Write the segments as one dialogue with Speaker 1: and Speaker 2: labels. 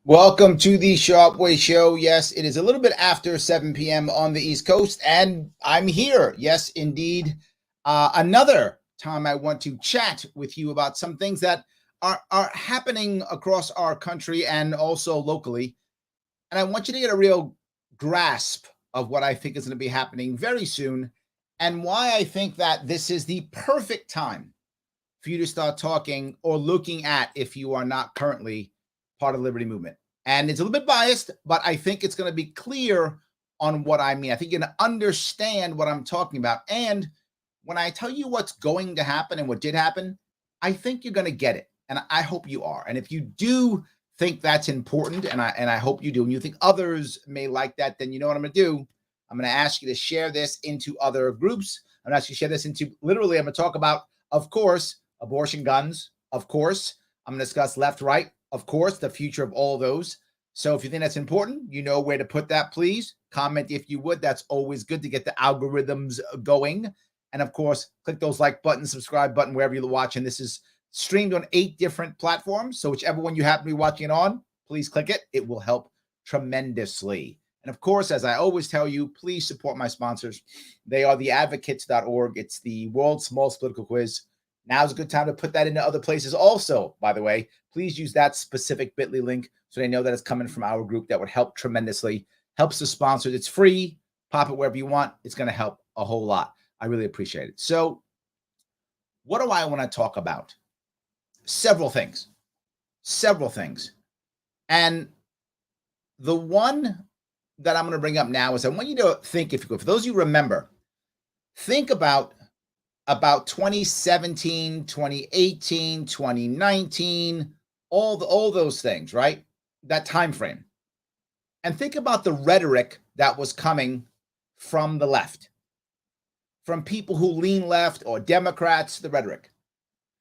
Speaker 1: Welcome to the Sharpe Way show. Yes, it is a little bit after 7 p.m. on the East Coast, and I'm here. Yes, indeed. Another time I want to chat with you about some things that are happening across our country and also locally. And I want you to get a real grasp of what I think is going to be happening very soon and why I think that this is the perfect time for you to start talking or looking at if you are not currently part of the Liberty Movement. And it's a little bit biased, but I think it's going to be clear on what I mean. I think you're going to understand what I'm talking about. And when I tell you what's going to happen and what did happen, I think you're going to get it. And I hope you are. And if you do think that's important, and I hope you do, and you think others may like that, then you know what I'm going to do. I'm going to ask you to share this into other groups. I'm going to ask you to share this into, literally, I'm going to talk about, of course, abortion, guns, of course. I'm going to discuss left, right, of course, the future of all those. So if you think that's important, you know where to put that, please. Comment if you would. That's always good to get the algorithms going. And of course, click those like button, subscribe button, wherever you're watching. This is streamed on 8 different platforms. So whichever one you happen to be watching it on, please click it. It will help tremendously. And of course, as I always tell you, please support my sponsors. They are theadvocates.org. It's the world's smallest political quiz. Now's a good time to put that into other places also, by the way. Please use that specific bit.ly link so they know that it's coming from our group. That would help tremendously. Helps the sponsors. It's free. Pop it wherever you want. It's going to help a whole lot. I really appreciate it. So what do I want to talk about? Several things. And the one that I'm going to bring up now is I want you to think, if you could, for those of you who remember, think about 2017, 2018, 2019, all those things, right? That time frame. And think about the rhetoric that was coming from the left, from people who lean left or Democrats, the rhetoric.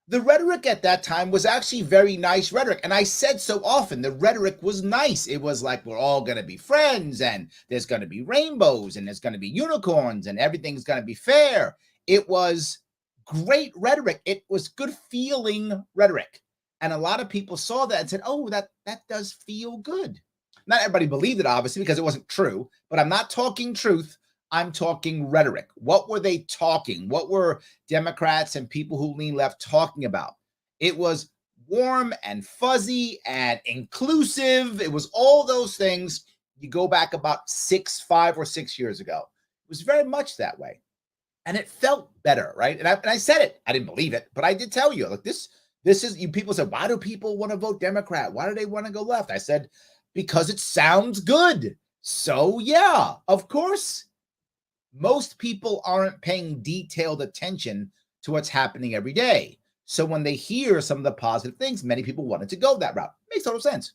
Speaker 1: The rhetoric at that time was actually very nice rhetoric. And I said so often, the rhetoric was nice. It was like, we're all going to be friends, and there's going to be rainbows, and there's going to be unicorns, and everything's going to be fair. It was great rhetoric. It was good feeling rhetoric. And a lot of people saw that and said, oh, that does feel good. Not everybody believed it, obviously, because it wasn't true. But I'm not talking truth. I'm talking rhetoric. What were they talking? What were Democrats and people who lean left talking about? It was warm and fuzzy and inclusive. It was all those things. You go back about 5 or 6 years ago. It was very much that way. And it felt better, right? And I said it. I didn't believe it, but I did tell you, look, this is, you people said, why do people want to vote Democrat? Why do they want to go left? I said, because it sounds good. So yeah, of course. Most people aren't paying detailed attention to what's happening every day. So when they hear some of the positive things, many people wanted to go that route. Makes total sense.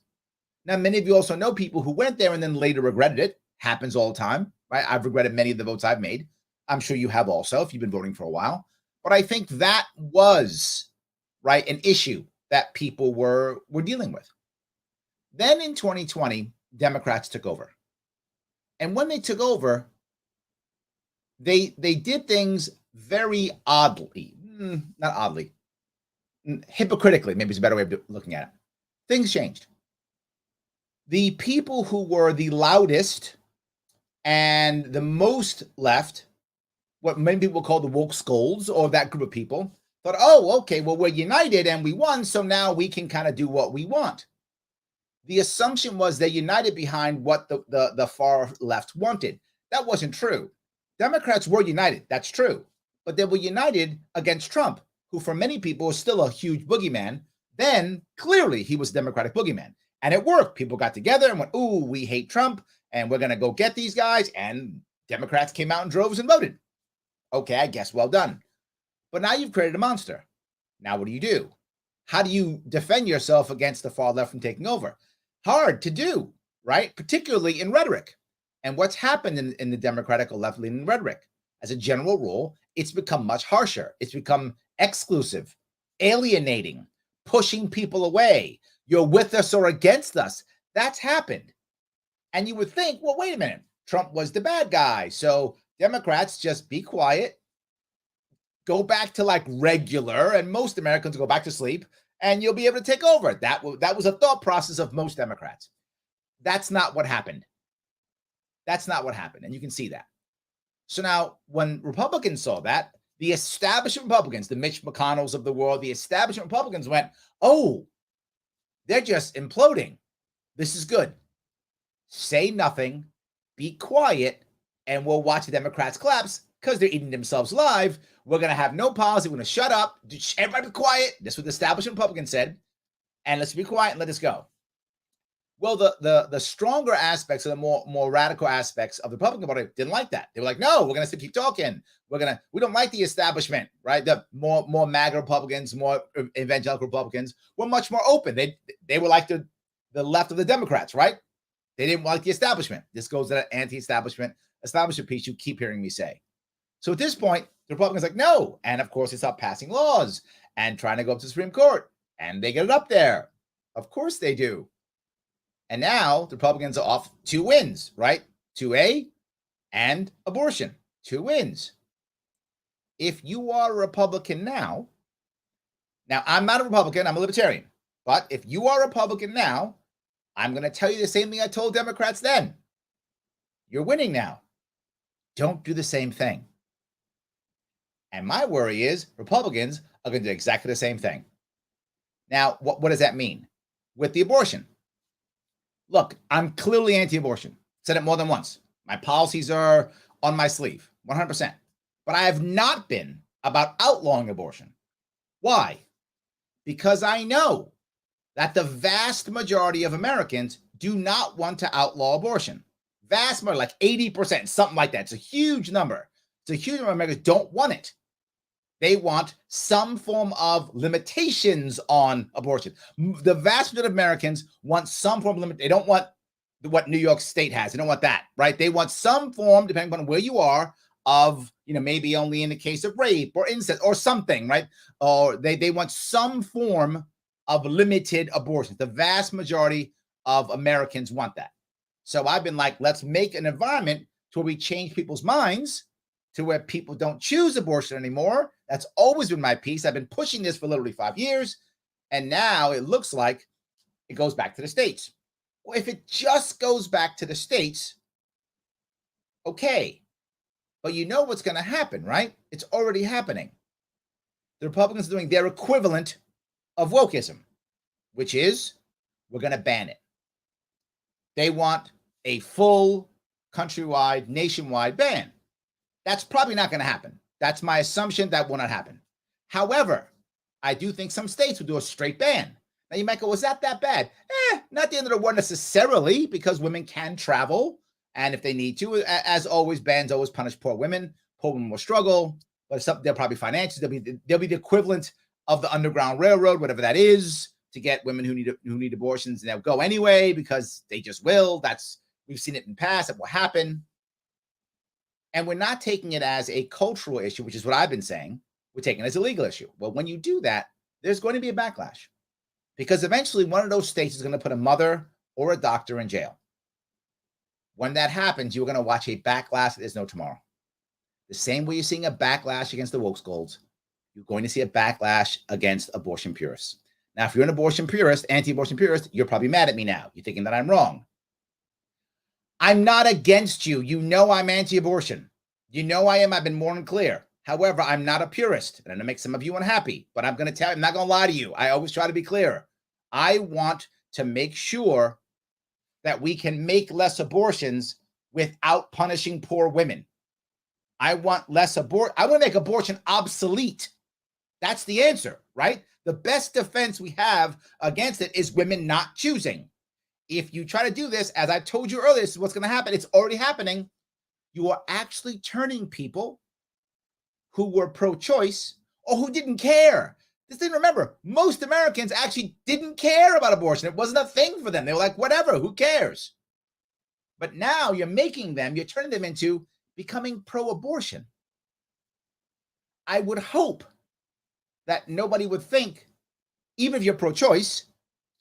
Speaker 1: Now, many of you also know people who went there and then later regretted it. Happens all the time, right? I've regretted many of the votes I've made. I'm sure you have also, if you've been voting for a while. But I think that was, right, an issue that people were dealing with. Then in 2020, Democrats took over. And when they took over, they did things very oddly. Not oddly. Hypocritically, maybe is a better way of looking at it. Things changed. The people who were the loudest and the most left, what many people call the woke scolds, or that group of people, thought, oh, okay, well, we're united and we won, so now we can kind of do what we want. The assumption was they united behind what the far left wanted. That wasn't true. Democrats were united, that's true. But they were united against Trump, who for many people is still a huge boogeyman. Then, clearly, he was a Democratic boogeyman. And it worked. People got together and went, ooh, we hate Trump, and we're going to go get these guys. And Democrats came out in droves and voted. Okay, I guess well done. But now you've created a monster. Now what do? How do you defend yourself against the far left from taking over? Hard to do, right? Particularly in rhetoric. And what's happened in the Democratic or left-leaning rhetoric? As a general rule, it's become much harsher. It's become exclusive, alienating, pushing people away. You're with us or against us. That's happened. And you would think, well, wait a minute. Trump was the bad guy. So Democrats, just be quiet, go back to like regular, and most Americans go back to sleep, and you'll be able to take over. That was a thought process of most Democrats. That's not what happened. That's not what happened. And you can see that. So now, when Republicans saw that, the establishment Republicans, the Mitch McConnells of the world, the establishment Republicans went, oh, they're just imploding. This is good. Say nothing, be quiet, and we'll watch the Democrats collapse because they're eating themselves alive. We're going to have no policy. We're going to shut up. Everybody be quiet. That's what the establishment Republicans said. And let's be quiet and let this go. Well, the stronger aspects, or the more radical aspects of the Republican Party didn't like that. They were like, no, we're going to keep talking. We don't like the establishment, right? The more MAGA Republicans, more evangelical Republicans were much more open. They were like the left of the Democrats, right? They didn't like the establishment. This goes to that establishment piece you keep hearing me say. So at this point, the Republicans are like, no. And of course, they start passing laws and trying to go up to the Supreme Court. And they get it up there. Of course they do. And now the Republicans are off 2 wins, right? 2A and abortion. 2 wins. If you are a Republican now I'm not a Republican, I'm a Libertarian. But if you are a Republican now, I'm going to tell you the same thing I told Democrats then. You're winning now. Don't do the same thing. And my worry is Republicans are going to do exactly the same thing. Now, what does that mean? With the abortion. Look, I'm clearly anti-abortion. Said it more than once. My policies are on my sleeve, 100%. But I have not been about outlawing abortion. Why? Because I know that the vast majority of Americans do not want to outlaw abortion. Vast majority, like 80%, something like that. It's a huge number. It's a huge number of Americans don't want it. They want some form of limitations on abortion. The vast majority of Americans want some form of limit. They don't want what New York State has. They don't want that, right? They want some form, depending on where you are, of, maybe only in the case of rape or incest or something, right? Or they want some form of limited abortion. The vast majority of Americans want that. So I've been like, let's make an environment to where we change people's minds to where people don't choose abortion anymore. That's always been my piece. I've been pushing this for literally 5 years. And now it looks like it goes back to the states. Well, if it just goes back to the states, okay. But you know what's going to happen, right? It's already happening. The Republicans are doing their equivalent of wokeism, which is we're going to ban it. They want a full countrywide, nationwide ban. That's probably not going to happen. That's my assumption. That will not happen. However, I do think some states will do a straight ban. Now you might go, was that bad? Not the end of the world necessarily, because women can travel. And if they need to, as always, bans always punish poor women. Poor women will struggle, but they'll probably finance. They'll be the equivalent of the Underground Railroad, whatever that is, to get women who need abortions, and they'll go anyway because they just will. We've seen it in the past. That will happen. And we're not taking it as a cultural issue, which is what I've been saying. We're taking it as a legal issue. Well, when you do that, there's going to be a backlash, because eventually one of those states is going to put a mother or a doctor in jail. When that happens, you're going to watch a backlash that there's no tomorrow. The same way you're seeing a backlash against the woke scolds, you're going to see a backlash against abortion purists. Now, if you're an abortion purist, anti-abortion purist, you're probably mad at me now. You're thinking that I'm wrong. I'm not against you. You know I'm anti-abortion. You know I am. I've been more than clear. However, I'm not a purist. And I'm going to make some of you unhappy. But I'm going to tell you, I'm not going to lie to you. I always try to be clear. I want to make sure that we can make less abortions without punishing poor women. I want less abortion. I want to make abortion obsolete. That's the answer, right? The best defense we have against it is women not choosing. If you try to do this, as I told you earlier, this is what's going to happen. It's already happening. You are actually turning people who were pro-choice or who didn't care. Just didn't remember, most Americans actually didn't care about abortion. It wasn't a thing for them. They were like, whatever, who cares? But now you're turning them into becoming pro-abortion. I would hope that nobody would think, even if you're pro-choice,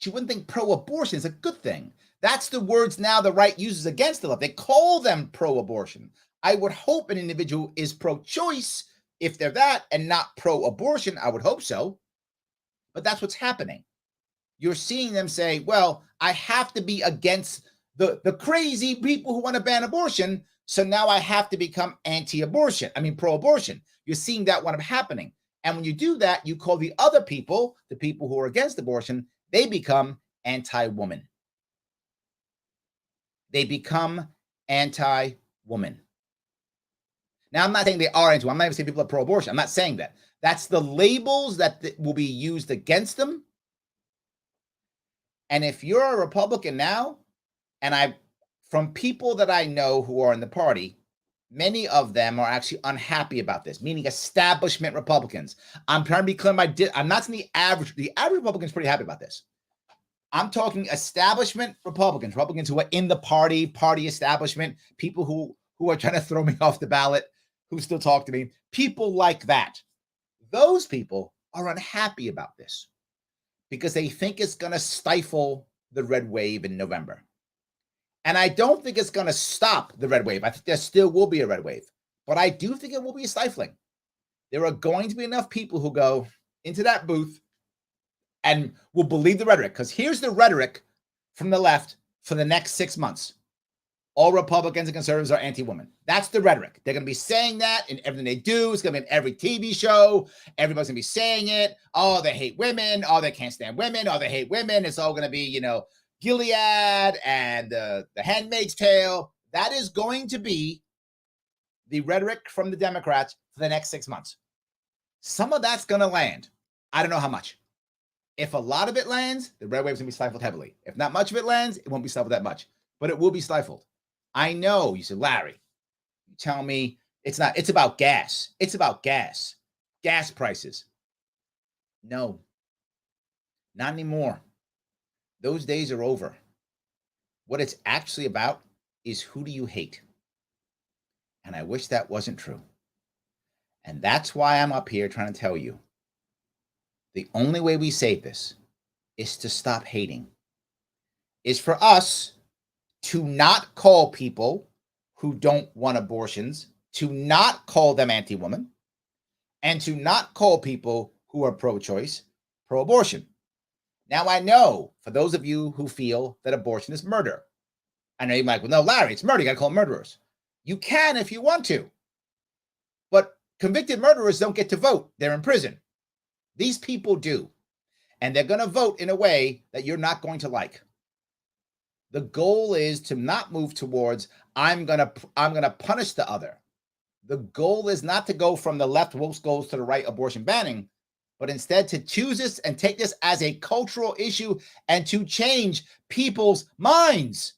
Speaker 1: you wouldn't think pro-abortion is a good thing. That's the words now the right uses against the left. They call them pro-abortion. I would hope an individual is pro-choice if they're that and not pro-abortion. I would hope so. But that's what's happening. You're seeing them say, well, I have to be against the crazy people who want to ban abortion. So now I have to become anti-abortion. I mean, pro-abortion. You're seeing that one happening. And when you do that, you call the other people, the people who are against abortion, they become anti-woman. They become anti-woman. Now, I'm not saying they are anti-woman. I'm not even saying people are pro-abortion. I'm not saying that. That's the labels that will be used against them. And if you're a Republican now, and from people that I know who are in the party, many of them are actually unhappy about this, meaning establishment Republicans. I'm trying to be clear. I'm not saying the average Republican is pretty happy about this. I'm talking establishment Republicans who are in the party establishment, people who are trying to throw me off the ballot, who still talk to me, people like that. Those people are unhappy about this because they think it's going to stifle the red wave in November. And I don't think it's going to stop the red wave. I think there still will be a red wave, but I do think it will be stifling. There are going to be enough people who go into that booth and will believe the rhetoric, because here's the rhetoric from the left for the next 6 months. All Republicans and conservatives are anti-woman. That's the rhetoric. They're going to be saying that in everything they do. It's going to be in every TV show. Everybody's going to be saying it. Oh, they hate women. Oh, they can't stand women. Oh, they hate women. It's all going to be, Gilead and the Handmaid's Tale. That is going to be the rhetoric from the Democrats for the next 6 months. Some of that's going to land. I don't know how much. If a lot of it lands, the red wave is going to be stifled heavily. If not much of it lands, it won't be stifled that much, but it will be stifled. I know. You said, Larry, you tell me it's not. It's about gas. It's about gas. Gas prices. No, not anymore. Those days are over. What it's actually about is who do you hate? And I wish that wasn't true. And that's why I'm up here trying to tell you, the only way we save this is to stop hating, is for us to not call people who don't want abortions, to not call them anti-woman, and to not call people who are pro-choice, pro-abortion. Now, I know for those of you who feel that abortion is murder, I know you might, well, no, Larry, it's murder. You got to call them murderers. You can if you want to, but convicted murderers don't get to vote. They're in prison. These people do, and they're going to vote in a way that you're not going to like. The goal is to not move towards I'm gonna punish the other. The goal is not to go from the left woke goals to the right abortion banning, but instead to choose this and take this as a cultural issue and to change people's minds.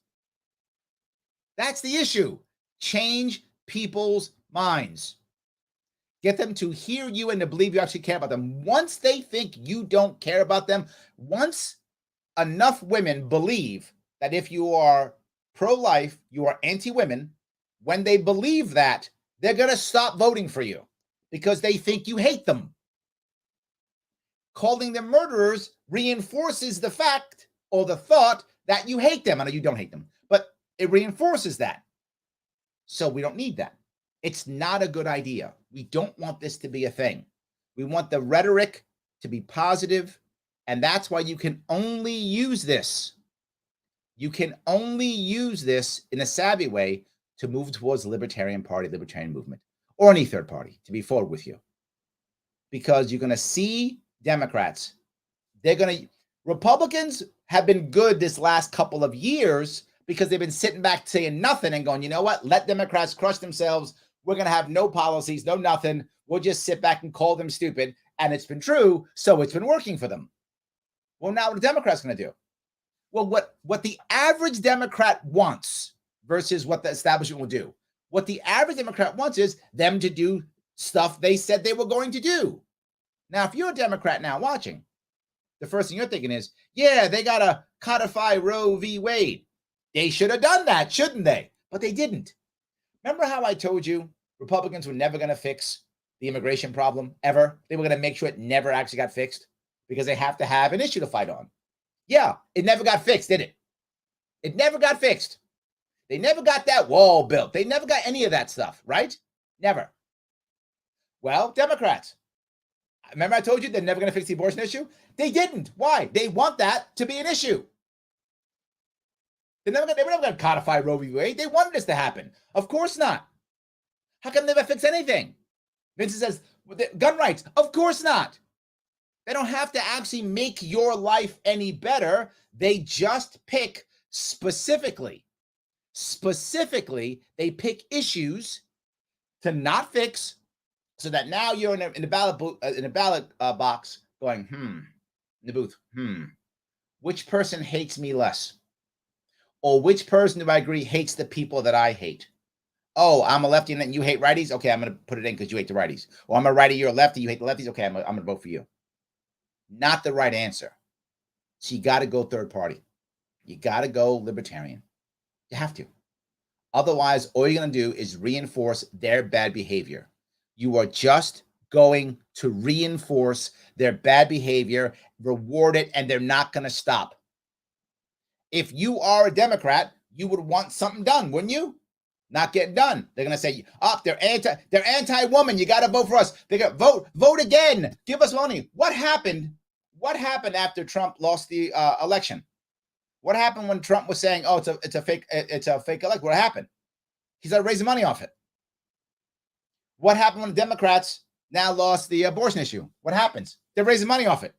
Speaker 1: That's the issue. Change people's minds. Get them to hear you and to believe you actually care about them. Once they think you don't care about them, once enough women believe that if you are pro-life, you are anti-women, when they believe that, they're going to stop voting for you because they think you hate them. Calling them murderers reinforces the fact or the thought that you hate them. I know you don't hate them, but it reinforces that. So we don't need that. It's not a good idea. We don't want this to be a thing. We want the rhetoric to be positive, and that's why you can only use this. You can only use this in a savvy way to move towards the Libertarian Party, Libertarian movement, or any third party to be forward with you. Because you're going to see Democrats, Republicans have been good this last couple of years because they've been sitting back saying nothing and going, you know what, let Democrats crush themselves. We're going to have no policies, no nothing. We'll just sit back and call them stupid. And it's been true, so it's been working for them. Well, now what are the Democrats going to do? Well, what the average Democrat wants versus what the establishment will do. What the average Democrat wants is them to do stuff they said they were going to do. Now, if you're a Democrat now watching, the first thing you're thinking is, yeah, they got to codify Roe v. Wade. They should have done that, shouldn't they? But they didn't. Remember how I told you Republicans were never going to fix the immigration problem ever? They were going to make sure it never actually got fixed because they have to have an issue to fight on. Yeah, it never got fixed, did it? It never got fixed. They never got that wall built. They never got any of that stuff, right? Never. Well, Democrats, remember I told you they're never going to fix the abortion issue? They didn't. Why? They want that to be an issue. They were never going to codify Roe v. Wade. They wanted this to happen. Of course not. How come they never fix anything? Vincent says, gun rights. Of course not. They don't have to actually make your life any better. They just pick specifically, they pick issues to not fix, so that now you're in a ballot box going, in the booth, which person hates me less? Or which person do I agree hates the people that I hate? Oh, I'm a lefty and you hate righties? Okay, I'm going to put it in because you hate the righties. Or I'm a righty, you're a lefty, you hate the lefties? Okay, I'm going to vote for you. Not the right answer. So you got to go third party. You got to go libertarian. You have to. Otherwise, all you're going to do is reinforce their bad behavior. You are just going to reinforce their bad behavior, reward it, and they're not going to stop. If you are a Democrat, you would want something done, wouldn't you? Not getting done. They're going to say, they're anti-woman. You got to vote for us. They're going to vote again. Give us money. What happened after Trump lost the election? What happened when Trump was saying, it's a fake election? What happened? He started raising money off it. What happened when the Democrats now lost the abortion issue? What happens? They're raising money off it.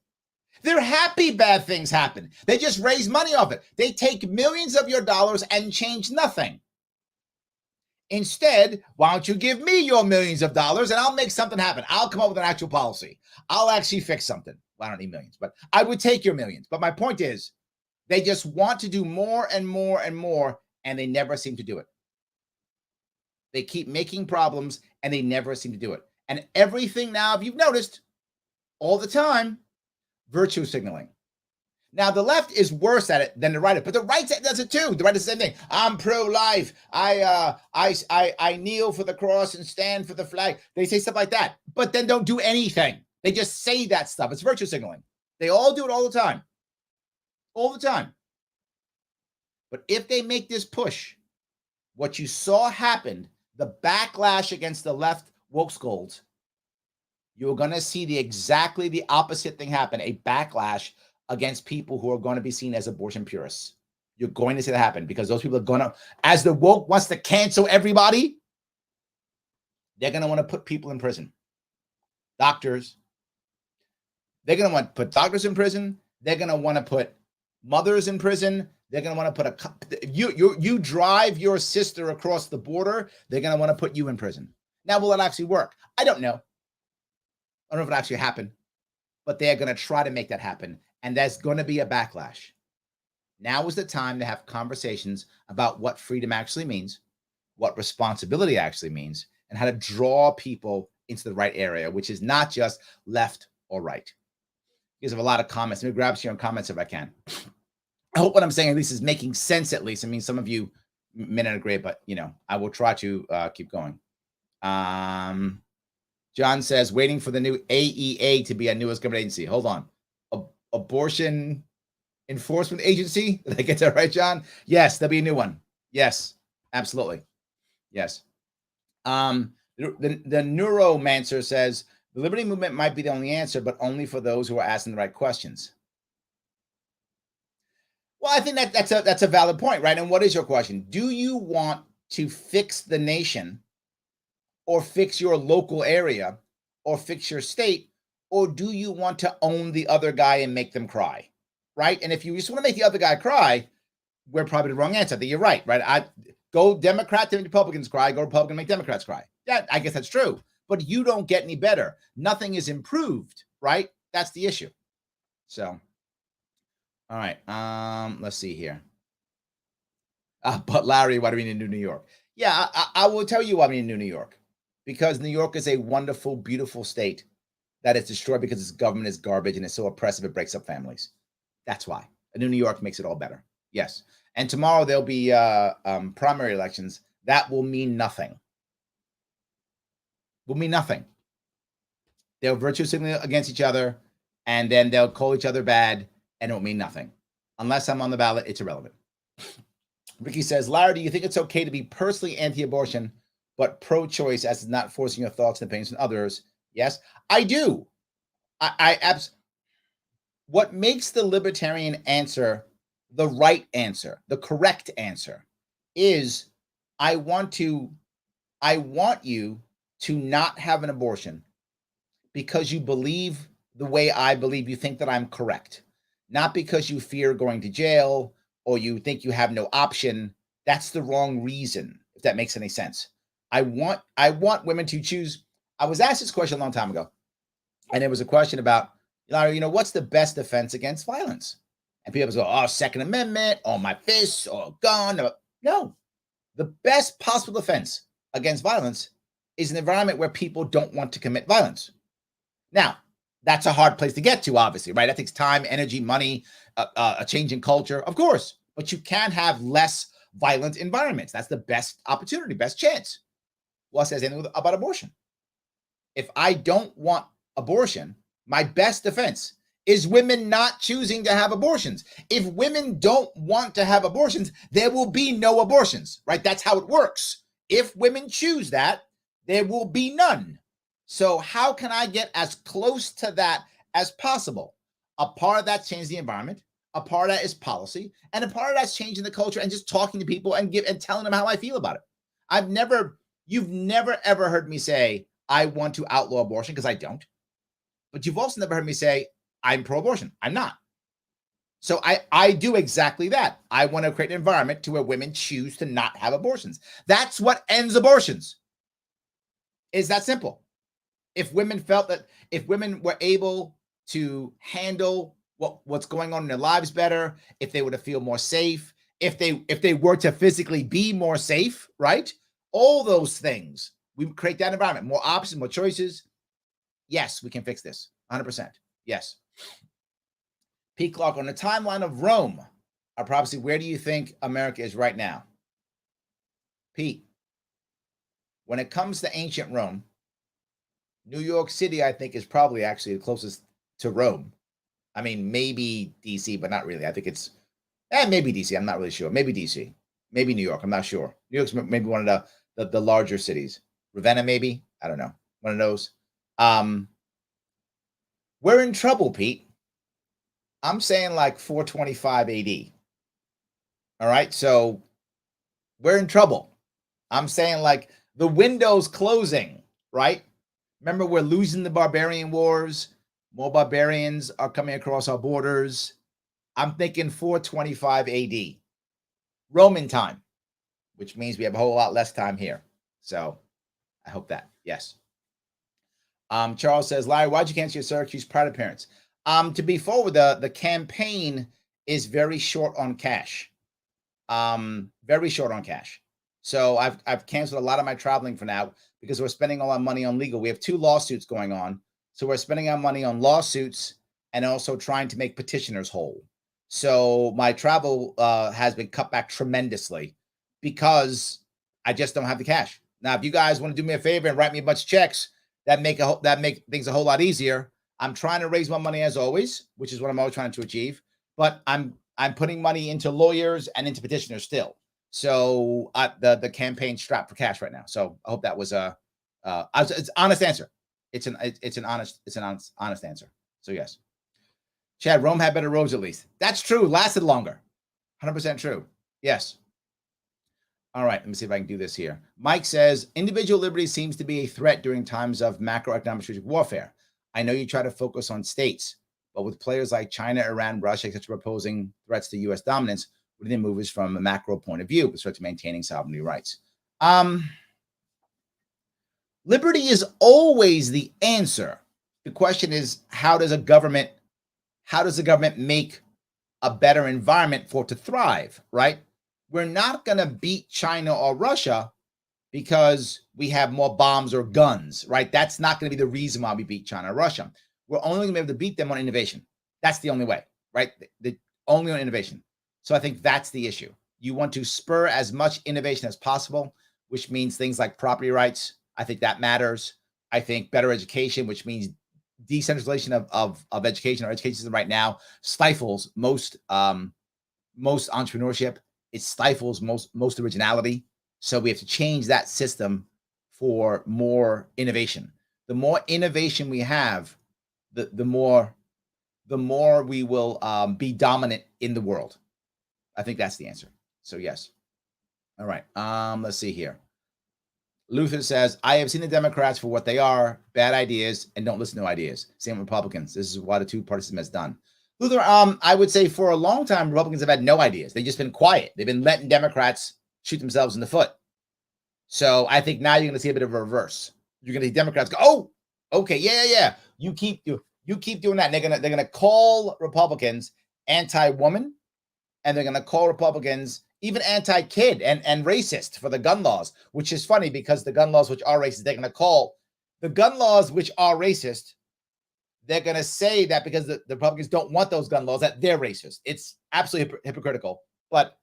Speaker 1: They're happy bad things happen. They just raise money off it. They take millions of your dollars and change nothing. Instead, why don't you give me your millions of dollars and I'll make something happen. I'll come up with an actual policy. I'll actually fix something. Well, I don't need millions, but I would take your millions. But my point is, they just want to do more and more and more, and they never seem to do it. They keep making problems, and they never seem to do it. And everything now, if you've noticed, all the time, virtue signaling. Now, the left is worse at it than the right, but the right does it too. The right does the same thing. I'm pro-life. I kneel for the cross and stand for the flag. They say stuff like that, but then don't do anything. They just say that stuff. It's virtue signaling. They all do it all the time. All the time. But if they make this push, what you saw happened, the backlash against the left woke scolds, you're going to see exactly the opposite thing happen, a backlash against people who are going to be seen as abortion purists. You're going to see that happen because those people are going to, as the woke wants to cancel everybody, they're going to want to put people in prison. Doctors. They're going to want to put doctors in prison. They're going to want to put mothers in prison. They're going to want to put you drive your sister across the border. They're going to want to put you in prison. Now, will it actually work? I don't know. I don't know if it actually happened, but they're going to try to make that happen. And there's going to be a backlash. Now is the time to have conversations about what freedom actually means, what responsibility actually means, and how to draw people into the right area, which is not just left or right. Because of a lot of comments. Let me grab some comments if I can. I hope what I'm saying at least is making sense at least. I mean, some of you may not agree, but, I will try to keep going. John says, waiting for the new AEA to be our newest government agency. Hold on. Abortion Enforcement Agency? Did I get that right, John? Yes, there'll be a new one. Yes, absolutely. Yes. The Neuromancer says, the liberty movement might be the only answer, but only for those who are asking the right questions. Well, I think that's a valid point, right? And what is your question? Do you want to fix the nation or fix your local area or fix your state, or do you want to own the other guy and make them cry, right? And if you just want to make the other guy cry, we're probably the wrong answer. I think you're right? I go Democrat to make Republicans cry, go Republican to make Democrats cry. Yeah, I guess that's true. But you don't get any better. Nothing is improved, right? That's the issue. So, all right. Let's see here. But Larry, why do we need to do New York? Yeah, I will tell you why we need to do New York. Because New York is a wonderful, beautiful state that is destroyed because its government is garbage and it's so oppressive it breaks up families. That's why. A new New York makes it all better. Yes. And tomorrow there'll be primary elections. That will mean nothing. Will mean nothing. They'll virtue signal against each other, and then they'll call each other bad, and it will mean nothing. Unless I'm on the ballot, it's irrelevant. Ricky says, Larry, do you think it's okay to be personally anti-abortion, but pro-choice as not forcing your thoughts and opinions on others? Yes, I do. What makes the libertarian answer the right answer, the correct answer is I want you to not have an abortion because you believe the way I believe, you think that I'm correct, not because you fear going to jail or you think you have no option. That's the wrong reason, if that makes any sense. I want women to choose. I was asked this question a long time ago, and it was a question about, what's the best defense against violence? And people go, oh, Second Amendment, or my fists, or gun. No, the best possible defense against violence is an environment where people don't want to commit violence. Now, that's a hard place to get to, obviously, right? That takes time, energy, money, a change in culture, of course. But you can have less violent environments. That's the best opportunity, best chance. Well, says anything about abortion? If I don't want abortion, my best defense is women not choosing to have abortions. If women don't want to have abortions, there will be no abortions, right? That's how it works. If women choose that, there will be none. So how can I get as close to that as possible? A part of that's changing the environment. A part of that is policy. And a part of that's changing the culture and just talking to people and telling them how I feel about it. You've never ever heard me say, I want to outlaw abortion, because I don't. But you've also never heard me say, I'm pro-abortion. I'm not. So I do exactly that. I want to create an environment to where women choose to not have abortions. That's what ends abortions. It's that simple. If women were able to handle what's going on in their lives better, if they were to feel more safe, if they were to physically be more safe, right? All those things, we create that environment, more options, more choices. Yes, we can fix this. 100%. Yes. Pete Clark, on the timeline of Rome, our prophecy, where do you think America is right now? Pete, when it comes to ancient Rome, New York City, I think, is probably actually the closest to Rome. I mean, maybe DC, but not really. I think it's, maybe DC. I'm not really sure. Maybe DC. Maybe New York. I'm not sure. New York's maybe one of the larger cities. Ravenna, maybe. I don't know. One of those. We're in trouble, Pete. I'm saying like 425 AD. All right. So we're in trouble. I'm saying like the window's closing, right? Remember, we're losing the barbarian wars. More barbarians are coming across our borders. I'm thinking 425 AD. Roman time, which means we have a whole lot less time here. So I hope that. Yes. Charles says, Larry, why'd you cancel your Syracuse Pride appearance? To be forward, the campaign is very short on cash. Very short on cash. So I've canceled a lot of my traveling for now because we're spending all our money on legal. We have 2 lawsuits going on. So we're spending our money on lawsuits and also trying to make petitioners whole. So my travel has been cut back tremendously because I just don't have the cash. Now, if you guys want to do me a favor and write me a bunch of checks, that make things a whole lot easier. I'm trying to raise my money as always, which is what I'm always trying to achieve. But I'm putting money into lawyers and into petitioners still. So the campaign's strapped for cash right now. So I hope that was it's honest answer. It's an honest answer. So yes. Chad, Rome had better roads at least. That's true. Lasted longer. 100% true. Yes. All right, let me see if I can do this here. Mike says, individual liberty seems to be a threat during times of macroeconomic strategic warfare. I know you try to focus on states, but with players like China, Iran, Russia, etc., proposing threats to U.S. dominance, what do they move us from a macro point of view with respect to maintaining sovereignty rights? Liberty is always the answer. The question is, how does the government make a better environment for it to thrive, right? We're not going to beat China or Russia because we have more bombs or guns, right? That's not going to be the reason why we beat China or Russia. We're only going to be able to beat them on innovation. That's the only way, right? Only on innovation. So I think that's the issue. You want to spur as much innovation as possible, which means things like property rights. I think that matters. I think better education, which means decentralization of education. Our education system right now stifles most entrepreneurship. It stifles most originality. So we have to change that system for more innovation. The more innovation we have, the more we will be dominant in the world. I think that's the answer. So yes. All right. Let's see here. Luther says, I have seen the Democrats for what they are, bad ideas, and don't listen to ideas. Same with Republicans. This is what a two-party system has done. Luther, I would say for a long time, Republicans have had no ideas. They've just been quiet. They've been letting Democrats shoot themselves in the foot. So I think now you're going to see a bit of a reverse. You're going to see Democrats go, oh, okay, yeah. You keep doing that. And they're gonna call Republicans anti-woman, and they're going to call Republicans even anti-kid and racist for the gun laws, which is funny because the gun laws which are racist, they're going to call the gun laws which are racist. They're going to say that because the Republicans don't want those gun laws, that they're racist. It's absolutely hypocritical, but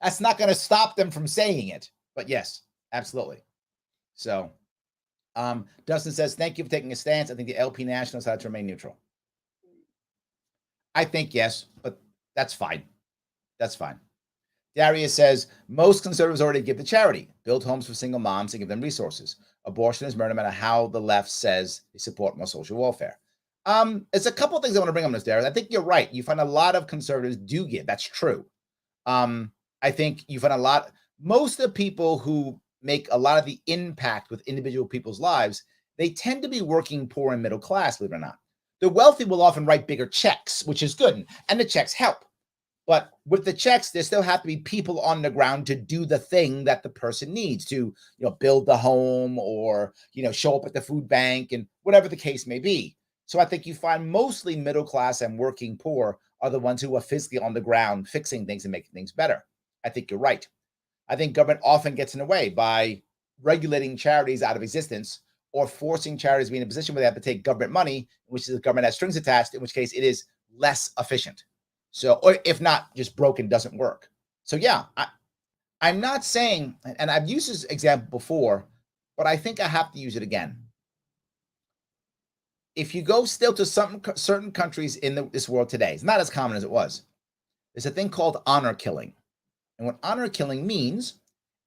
Speaker 1: that's not going to stop them from saying it. But yes, absolutely. So Dustin says, thank you for taking a stance. I think the LP Nationals had to remain neutral. I think yes, but that's fine. That's fine. Darius says, most conservatives already give to charity, build homes for single moms and give them resources. Abortion is murder, no matter how the left says they support more social welfare. It's a couple of things I want to bring on this, Darius. I think you're right. You find a lot of conservatives do give. That's true. I think you find most of the people who make a lot of the impact with individual people's lives, they tend to be working poor and middle class, believe it or not. The wealthy will often write bigger checks, which is good, and the checks help. But with the checks, there still have to be people on the ground to do the thing that the person needs to, build the home or, show up at the food bank and whatever the case may be. So I think you find mostly middle class and working poor are the ones who are physically on the ground fixing things and making things better. I think you're right. I think government often gets in the way by regulating charities out of existence or forcing charities to be in a position where they have to take government money, which is the government has strings attached, in which case it is less efficient. So, or if not, just broken, doesn't work. So yeah, I'm not saying, and I've used this example before, but I think I have to use it again. If you go still to certain countries in this world today, it's not as common as it was. There's a thing called honor killing. And what honor killing means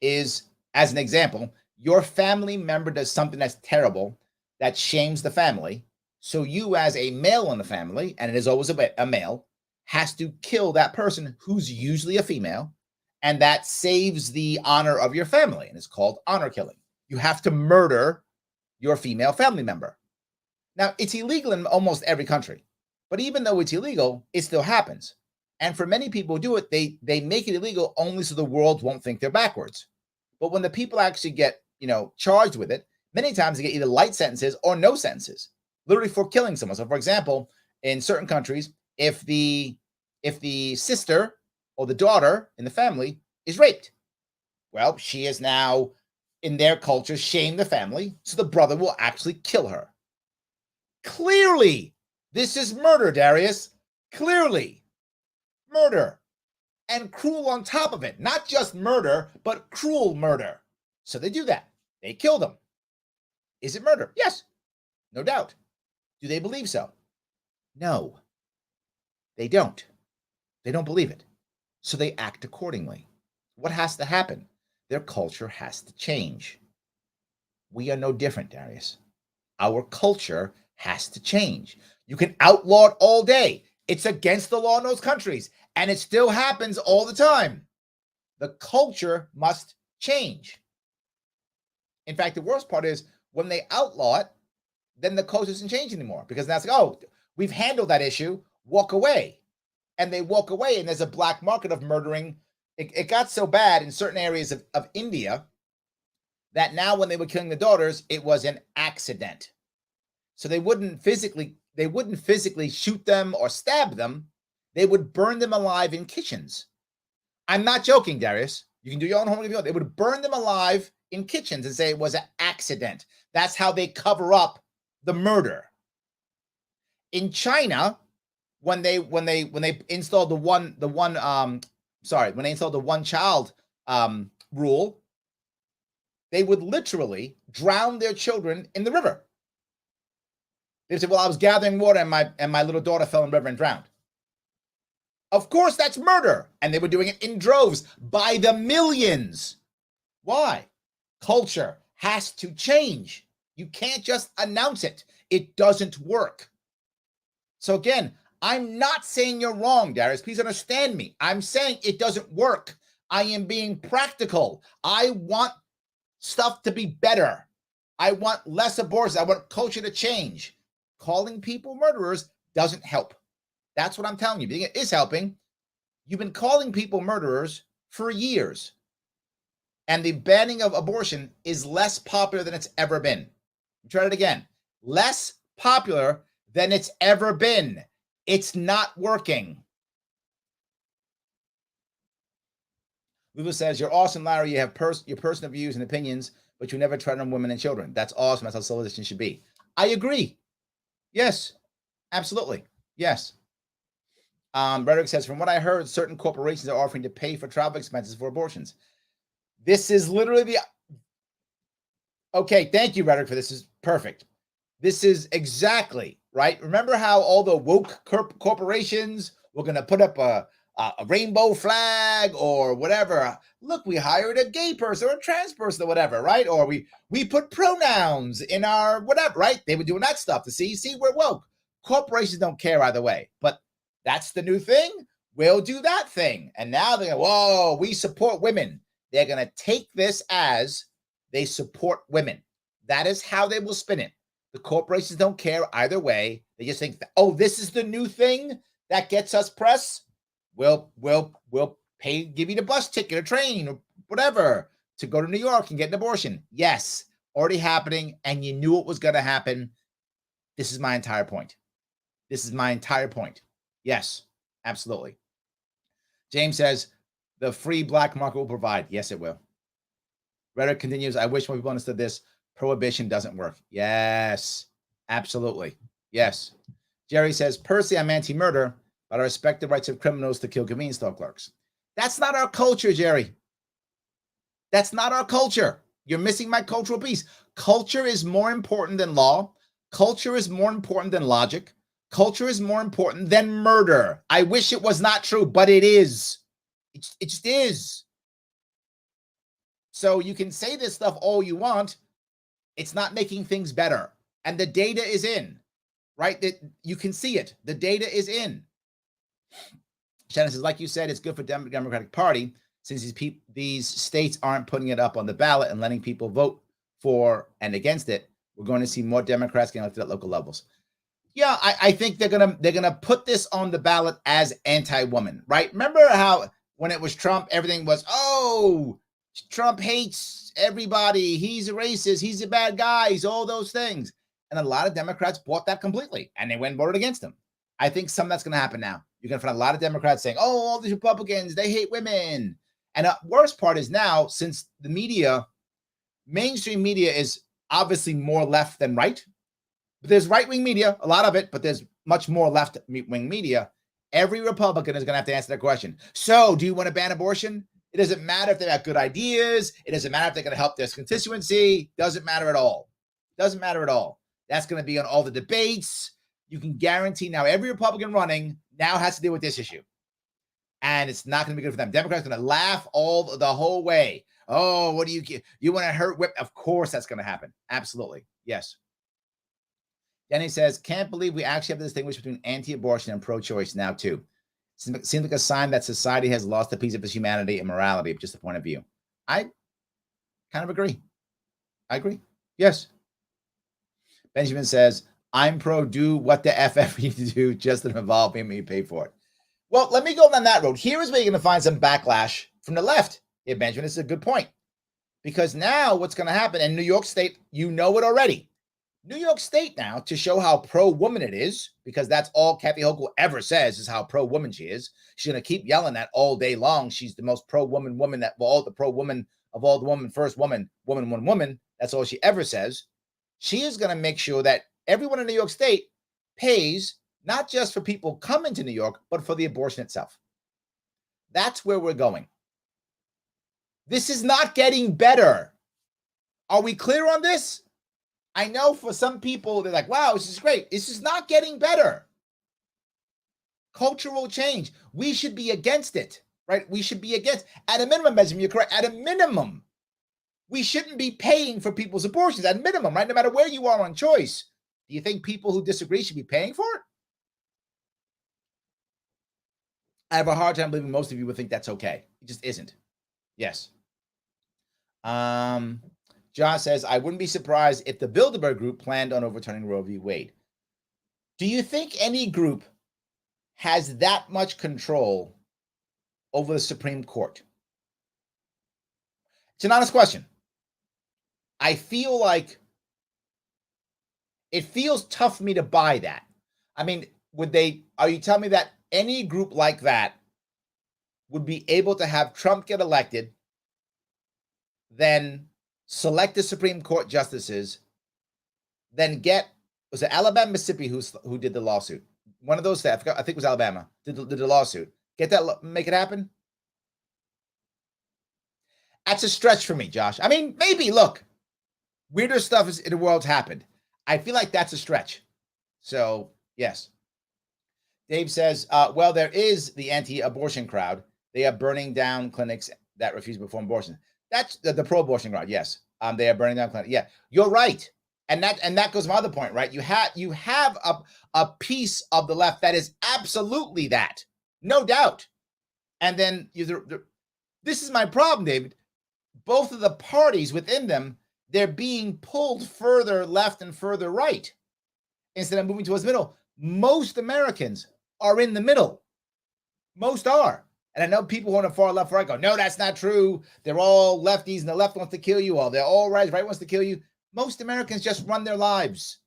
Speaker 1: is, as an example, your family member does something that's terrible, that shames the family. So you as a male in the family, and it is always a male, has to kill that person who's usually a female, and that saves the honor of your family, and it's called honor killing. You have to murder your female family member. Now, it's illegal in almost every country, but even though it's illegal, it still happens. And for many people who do it, they make it illegal only so the world won't think they're backwards. But when the people actually get, charged with it, many times they get either light sentences or no sentences, literally for killing someone. So for example, in certain countries, if the sister or the daughter in the family is raped, well, she is now, in their culture, shamed the family, so the brother will actually kill her. Clearly, this is murder, Darius. Clearly, murder. And cruel on top of it. Not just murder, but cruel murder. So they do that. They kill them. Is it murder? Yes, no doubt. Do they believe so? No, they don't. They don't believe it. So they act accordingly. What has to happen? Their culture has to change. We are no different, Darius. Our culture has to change. You can outlaw it all day. It's against the law in those countries, and it still happens all the time. The culture must change. In fact, the worst part is when they outlaw it, then the culture doesn't change anymore because that's like, oh, we've handled that issue, walk away. And they walk away, and there's a black market of murdering. It got so bad in certain areas of India that now when they were killing the daughters, it was an accident. So they wouldn't physically shoot them or stab them. They would burn them alive in kitchens. I'm not joking, Darius. You can do your own homework if you want. They would burn them alive in kitchens and say it was an accident. That's how they cover up the murder. In China, when they installed when they installed the one child rule, they would literally drown their children in the river. They said, well, I was gathering water and my little daughter fell in the river and drowned. Of course, that's murder. And they were doing it in droves by the millions. Why? Culture has to change. You can't just announce it. It doesn't work. So again, I'm not saying you're wrong, Darius. Please understand me. I'm saying it doesn't work. I am being practical. I want stuff to be better. I want less abortions. I want culture to change. Calling people murderers doesn't help. That's what I'm telling you. It is helping. You've been calling people murderers for years. And the banning of abortion is less popular than it's ever been. Try it again. Less popular than it's ever been. It's not working. Lulu says, you're awesome, Larry. You have your personal views and opinions, but you never tread on women and children. That's awesome. That's how civilization should be. I agree. Yes, absolutely. Yes. Rhetoric says, from what I heard, certain corporations are offering to pay for travel expenses for abortions. This is literally the... Okay, thank you, Rhetoric, for this. Is perfect. This is exactly, right? Remember how all the woke corporations were going to put up a rainbow flag or whatever? Look, we hired a gay person or a trans person or whatever, right? Or we put pronouns in our whatever, right? They were doing that stuff to see, we're woke. Corporations don't care either way, but that's the new thing. We'll do that thing. And now they're going, whoa, we support women. They're going to take this as they support women. That is how they will spin it. The corporations don't care either way. They just think, oh, this is the new thing that gets us press. We'll pay, give you the bus ticket or train or whatever to go to New York and get an abortion. Yes, already happening, and you knew it was going to happen. This is my entire point. This is my entire point. Yes, absolutely. James says, the free black market will provide. Yes, it will. Rhetoric continues, I wish more people understood this. Prohibition doesn't work. Yes, absolutely. Yes. Jerry says, personally, I'm anti-murder, but I respect the rights of criminals to kill convenience store clerks. That's not our culture, Jerry. That's not our culture. You're missing my cultural piece. Culture is more important than law. Culture is more important than logic. Culture is more important than murder. I wish it was not true, but it is. It just is. So you can say this stuff all you want. It's not making things better. And the data is in, right? That you can see it. The data is in. Shannon says, like you said, it's good for the Democratic Party since these states aren't putting it up on the ballot and letting people vote for and against it. We're going to see more Democrats getting elected at local levels. Yeah, I think they're gonna put this on the ballot as anti-woman, right? Remember how when it was Trump, everything was, oh, Trump hates everybody. He's a racist. He's a bad guy. He's all those things. And a lot of Democrats bought that completely, and they went and voted against him. I think some of that's going to happen now. You're going to find a lot of Democrats saying, oh, all these Republicans, they hate women. And the worst part is now, since the media, mainstream media is obviously more left than right. But there's right-wing media, a lot of it, but there's much more left-wing media. Every Republican is going to have to answer that question. So do you want to ban abortion? It doesn't matter if they have good ideas. It doesn't matter if they're going to help their constituency. Doesn't matter at all. Doesn't matter at all. That's going to be on all the debates. You can guarantee now every Republican running now has to deal with this issue. And it's not going to be good for them. Democrats are going to laugh the whole way. Oh, what do you want to hurt whip? Of course that's going to happen. Absolutely. Yes. Denny says, can't believe we actually have to distinguish between anti-abortion and pro-choice now, too. Seems like a sign that society has lost a piece of its humanity and morality, just a point of view. I kind of agree. I agree. Yes. Benjamin says, I'm pro do what the FF you need to do, just to involve me, pay for it. Well, let me go down that road. Here is where you're going to find some backlash from the left. Yeah, Benjamin, this is a good point. Because now what's going to happen in New York State, you know it already. New York State now, to show how pro-woman it is, because that's all Kathy Hochul ever says is how pro-woman she is. She's going to keep yelling that all day long. She's the most pro-woman woman that all the pro-woman of all the woman, first woman, one woman. That's all she ever says. She is going to make sure that everyone in New York State pays not just for people coming to New York, but for the abortion itself. That's where we're going. This is not getting better. Are we clear on this? I know for some people, they're like, wow, this is great. This is not getting better. Cultural change. We should be against it, right? We should be against, at a minimum, Benjamin, you're correct. At a minimum, we shouldn't be paying for people's abortions. At a minimum, right? No matter where you are on choice. Do you think people who disagree should be paying for it? I have a hard time believing most of you would think that's okay. It just isn't. Yes. John says, I wouldn't be surprised if the Bilderberg group planned on overturning Roe v. Wade. Do you think any group has that much control over the Supreme Court? It's an honest question. I feel like it feels tough for me to buy that. I mean, are you telling me that any group like that would be able to have Trump get elected, then select the Supreme Court justices, then was it Alabama, Mississippi who did the lawsuit? One of those states, I think it was Alabama, did the lawsuit. Make it happen? That's a stretch for me, Josh. I mean, maybe, look, weirder stuff in the world's happened. I feel like that's a stretch. So, yes. Dave says, well, there is the anti-abortion crowd. They are burning down clinics that refuse to perform abortion. That's the pro-abortion crowd, yes. They are burning down clinics. Yeah, you're right. And that goes to my other point, right? You have a piece of the left that is absolutely that, no doubt. And then this is my problem, David. Both of the parties within them, they're being pulled further left and further right instead of moving towards the middle. Most Americans are in the middle. Most are. And I know people who are on the far left, right go, no, that's not true. They're all lefties and the left wants to kill you. Or they're all right wants to kill you. Most Americans just run their lives.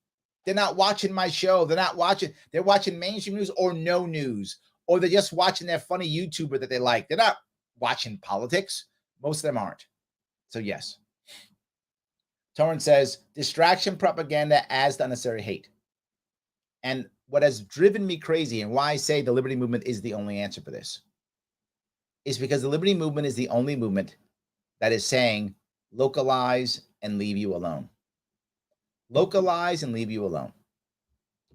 Speaker 1: They're not watching my show. They're watching mainstream news or no news. Or they're just watching their funny YouTuber that they like. They're not watching politics. Most of them aren't. So yes. Torrance says, distraction propaganda adds to unnecessary hate. And what has driven me crazy and why I say the liberty movement is the only answer for this is because the liberty movement is the only movement that is saying localize and leave you alone. Localize and leave you alone.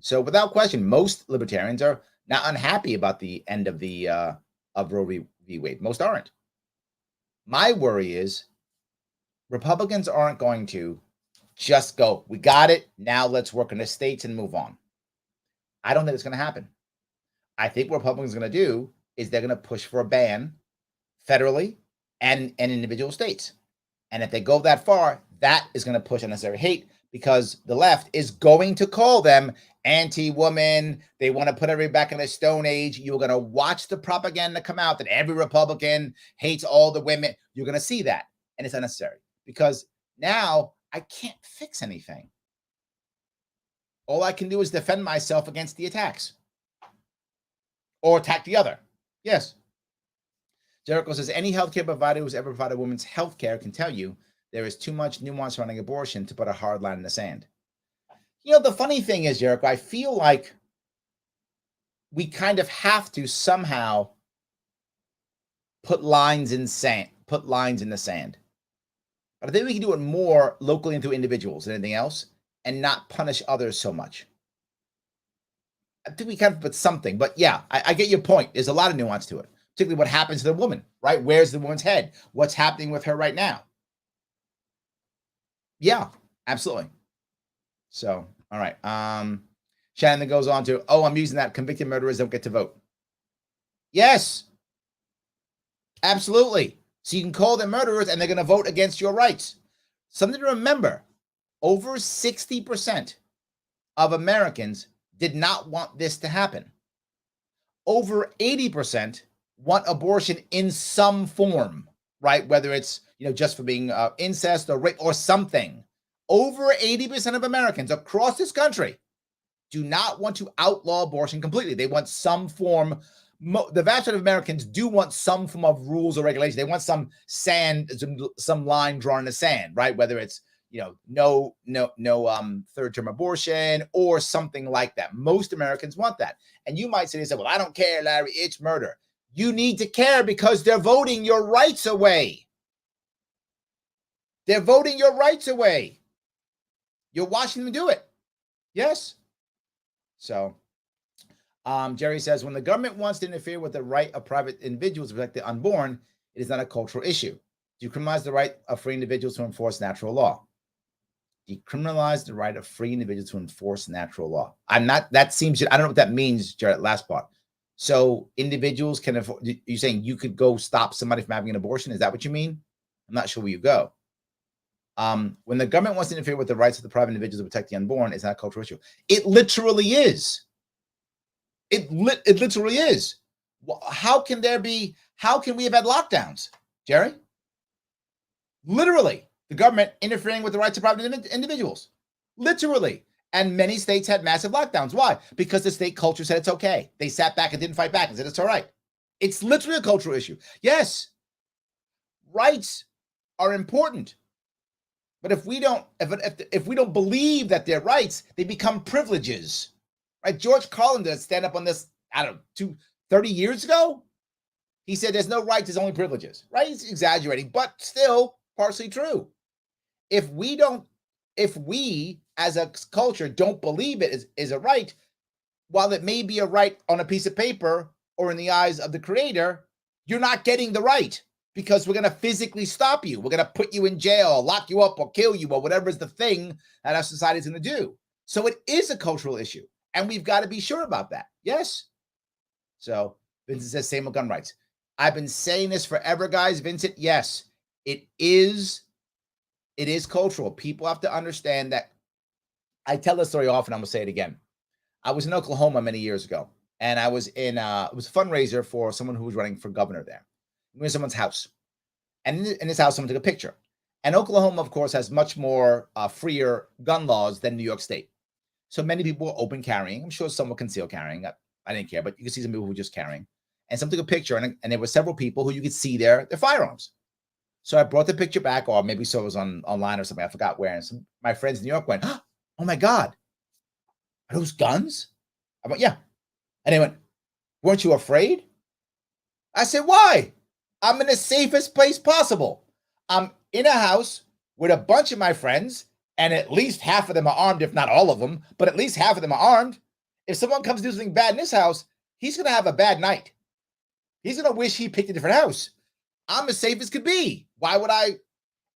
Speaker 1: So without question, most libertarians are not unhappy about the end of Roe v. Wade. Most aren't. My worry is Republicans aren't going to just go, we got it, now let's work in the states and move on. I don't think it's going to happen. I think what Republicans are going to do is they're going to push for a ban federally and individual states. And if they go that far, that is going to push unnecessary hate because the left is going to call them anti-woman. They want to put everybody back in the Stone Age. You're going to watch the propaganda come out that every Republican hates all the women. You're going to see that. And it's unnecessary because now I can't fix anything. All I can do is defend myself against the attacks or attack the other. Yes. Jericho says, any healthcare provider who's ever provided women's healthcare can tell you there is too much nuance surrounding abortion to put a hard line in the sand. You know, the funny thing is, Jericho, I feel like we kind of have to somehow put lines in the sand. But I think we can do it more locally and through individuals than anything else and not punish others so much. I think we can put something, but yeah, I get your point. There's a lot of nuance to it, particularly what happens to the woman, right? Where's the woman's head? What's happening with her right now? Yeah, absolutely. So, all right. Shannon goes on to, I'm using that convicted murderers don't get to vote. Yes, absolutely. So you can call them murderers and they're going to vote against your rights. Something to remember, over 60% of Americans did not want this to happen. Over 80% want abortion in some form, right? Whether it's, just for being incest or rape or something. Over 80% of Americans across this country do not want to outlaw abortion completely. They want some form. The vast majority of Americans do want some form of rules or regulation. They want some line drawn in the sand, right? Whether it's, no third-term abortion or something like that. Most Americans want that. And you might say to yourself, well, I don't care, Larry, it's murder. You need to care because they're voting your rights away. They're voting your rights away. You're watching them do it. Yes. So, Jerry says, when the government wants to interfere with the right of private individuals to protect the unborn, it is not a cultural issue. Decriminalize the right of free individuals to enforce natural law. Decriminalize the right of free individuals to enforce natural law. I don't know what that means, Jared, last part. So individuals can afford, you're saying you could go stop somebody from having an abortion? Is that what you mean? I'm not sure where you go. When the government wants to interfere with the rights of the private individuals to protect the unborn, it's not a cultural issue. It literally is. It literally is. How can we have had lockdowns, Jerry? Literally, the government interfering with the rights of private individuals. Literally. And many states had massive lockdowns. Why? Because the state culture said it's okay. They sat back and didn't fight back and said it's all right. It's literally a cultural issue. Yes, rights are important. But if we don't believe that they're rights, they become privileges. Right? George Carlin did stand up on this, 30 years ago. He said there's no rights, there's only privileges. Right? He's exaggerating, but still partially true. If we as a culture don't believe it is a right, while it may be a right on a piece of paper or in the eyes of the creator, you're not getting the right, because we're going to physically stop you. We're going to put you in jail, lock you up, or kill you, or whatever is the thing that our society is going to do. So it is a cultural issue, and we've got to be sure about that. Yes. So Vincent says same with gun rights. I've been saying this forever, guys. Vincent, yes, it is cultural. People have to understand that. I tell this story often. I'm going to say it again. I was in Oklahoma many years ago, and I was it was a fundraiser for someone who was running for governor there. We were in someone's house, and in his house, someone took a picture. And Oklahoma, of course, has much more freer gun laws than New York State. So many people were open carrying. I'm sure some were concealed carrying. I didn't care, but you can see some people who were just carrying. And someone took a picture, and there were several people who you could see their firearms. So I brought the picture back, or maybe so it was online or something. I forgot where. And my friends in New York went, "Oh my God, are those guns?" I went, "Yeah." And they went, "Weren't you afraid?" I said, "Why? I'm in the safest place possible. I'm in a house with a bunch of my friends, and at least half of them are armed, if not all of them, but at least half of them are armed. If someone comes to do something bad in this house, he's going to have a bad night. He's going to wish he picked a different house. I'm as safe as could be. Why would I?"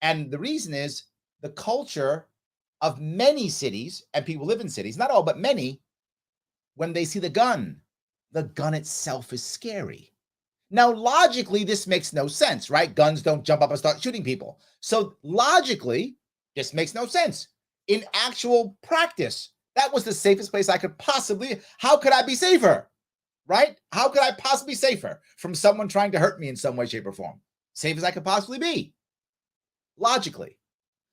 Speaker 1: And the reason is the culture of many cities, and people live in cities, not all, but many, when they see the gun itself is scary. Now, logically, this makes no sense, right? Guns don't jump up and start shooting people. So logically, this makes no sense. In actual practice, that was the safest place I could possibly. How could I be safer? Right? How could I possibly be safer from someone trying to hurt me in some way, shape, or form? Safe as I could possibly be. Logically.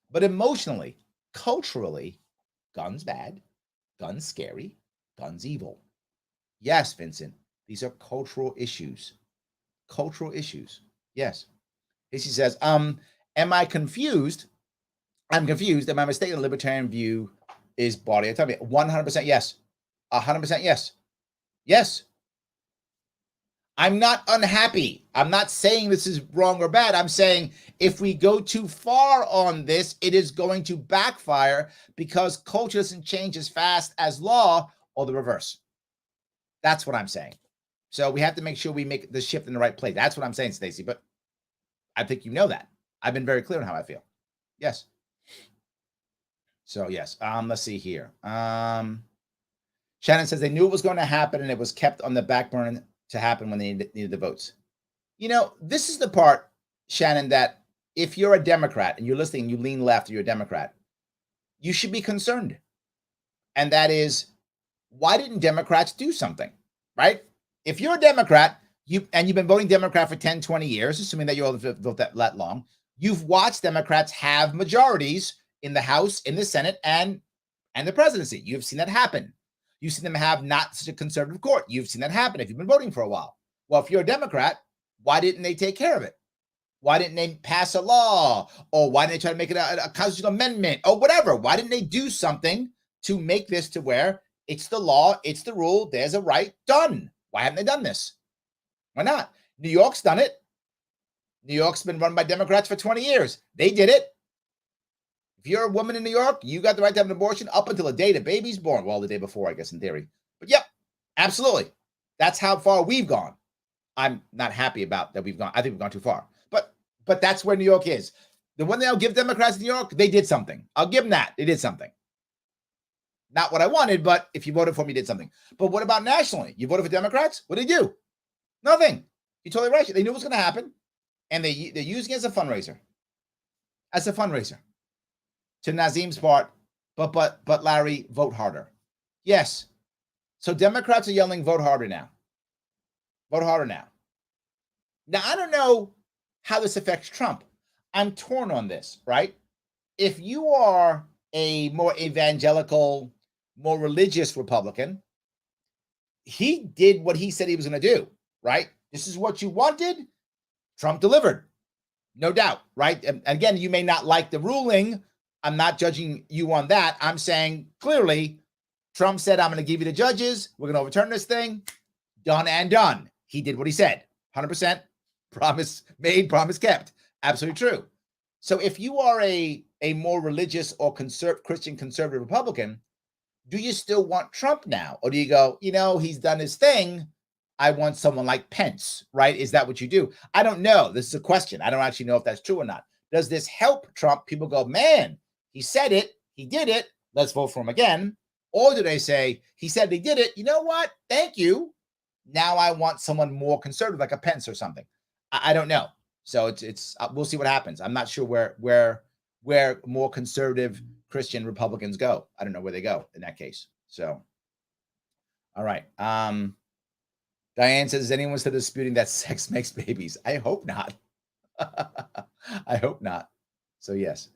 Speaker 1: But emotionally, culturally, guns bad, guns scary, guns evil. Yes, Vincent, these are cultural issues. Cultural issues. Yes. He says, am I confused? I'm confused. Am I mistaken? The libertarian view is body autonomy. 100% yes. 100% yes. Yes. I'm not unhappy. I'm not saying this is wrong or bad. I'm saying if we go too far on this, it is going to backfire, because culture doesn't change as fast as law, or the reverse. That's what I'm saying. So we have to make sure we make the shift in the right place. That's what I'm saying, Stacey. But I think you know that. I've been very clear on how I feel. Yes. So yes. Let's see here. Shannon says they knew it was going to happen, and it was kept on the back burner to happen when they needed the votes. You know, this is the part, Shannon, that if you're a Democrat and you're listening, you lean left, or you're a Democrat, you should be concerned. And that is, why didn't Democrats do something, right? If you're a Democrat, you've been voting Democrat for 10, 20 years, assuming that you all vote that long, you've watched Democrats have majorities in the House, in the Senate, and the presidency. You've seen that happen. You've seen them have not such a conservative court. You've seen that happen if you've been voting for a while. Well, if you're a Democrat, why didn't they take care of it? Why didn't they pass a law? Or why didn't they try to make it a constitutional amendment, or whatever? Why didn't they do something to make this to where it's the law, it's the rule, there's a right, done? Why haven't they done this? Why not? New York's done it. New York's been run by Democrats for 20 years. They did it. If you're a woman in New York, you got the right to have an abortion up until the day the baby's born. Well, the day before, I guess, in theory. But yep, absolutely. That's how far we've gone. I'm not happy about that we've gone. I think we've gone too far. But that's where New York is. The one thing I'll give Democrats in New York, they did something. I'll give them that. They did something. Not what I wanted, but if you voted for me, you did something. But what about nationally? You voted for Democrats? What did they do? Nothing. You're totally right. They knew it was going to happen, and they're using it as a fundraiser. As a fundraiser. To Nazim's part, but Larry, vote harder. Yes. So Democrats are yelling, vote harder now. Vote harder now. Now, I don't know how this affects Trump. I'm torn on this, right? If you are a more evangelical, more religious Republican, he did what he said he was going to do, right? This is what you wanted. Trump delivered. No doubt, right? And again, you may not like the ruling. I'm not judging you on that. I'm saying clearly, Trump said, I'm going to give you the judges. We're going to overturn this thing. Done and done. He did what he said. 100% promise made, promise kept. Absolutely true. So if you are a more religious or Christian conservative Republican, do you still want Trump now? Or do you go, he's done his thing. I want someone like Pence, right? Is that what you do? I don't know. This is a question. I don't actually know if that's true or not. Does this help Trump? People go, man, he said it. He did it. Let's vote for him again. Or do they say, he said he did it. You know what? Thank you. Now I want someone more conservative, like a Pence or something. I don't know. So it's we'll see what happens. I'm not sure where more conservative Christian Republicans go. I don't know where they go in that case. So, all right. Diane says, is anyone still disputing that sex makes babies? I hope not. I hope not. So yes.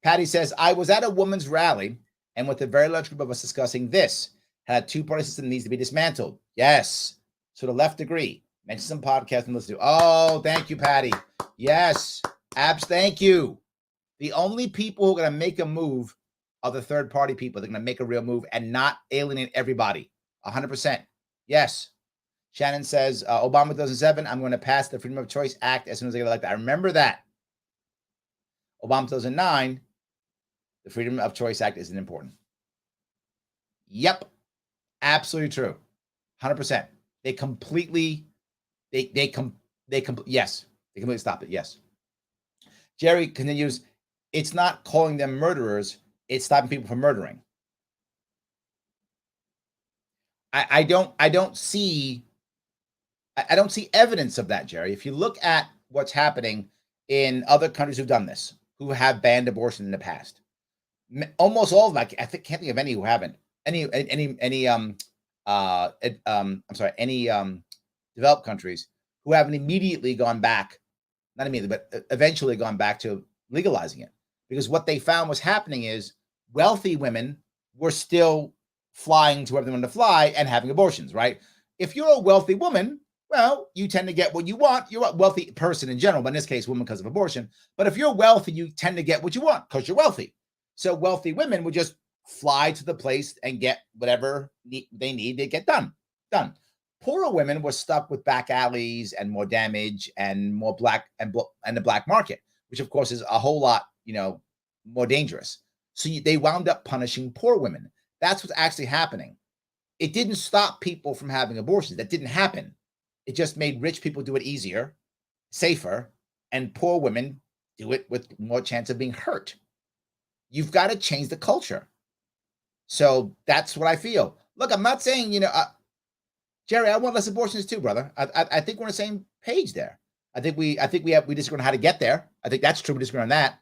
Speaker 1: Patty says, I was at a women's rally and with a very large group of us discussing this. Had two-party system needs to be dismantled. Yes. So the left agree. Mention some podcasts and listen to. Oh, thank you, Patty. Yes. Abs, thank you. The only people who are going to make a move are the third-party people. They're going to make a real move and not alienate everybody. 100%. Yes. Shannon says, Obama 2007, I'm going to pass the Freedom of Choice Act as soon as I get elected. I remember that. Obama 2009, the Freedom of Choice Act isn't important. Yep. Absolutely true. 100%. They completely stop it. Yes. Jerry continues, it's not calling them murderers. It's stopping people from murdering. I don't see evidence of that, Jerry. If you look at what's happening in other countries who've done this, who have banned abortion in the past, almost all of them, I can't think of any who haven't. Any developed countries who haven't immediately gone back, not immediately, but eventually gone back to legalizing it. Because what they found was happening is wealthy women were still flying to wherever they wanted to fly and having abortions, right? If you're a wealthy woman, well, you tend to get what you want. You're a wealthy person in general, but in this case, women because of abortion. But if you're wealthy, you tend to get what you want because you're wealthy. So wealthy women would just fly to the place and get whatever they need to get done. Poorer women were stuck with back alleys and more damage and more the black market, which of course is a whole lot, more dangerous. So they wound up punishing poor women. That's what's actually happening. It didn't stop people from having abortions. That didn't happen. It just made rich people do it easier, safer, and poor women do it with more chance of being hurt. You've got to change the culture. So that's what I feel. Look, I'm not saying, Jerry, I want less abortions too, brother. I think we're on the same page there. I think we disagree on how to get there. I think that's true. We disagree on that.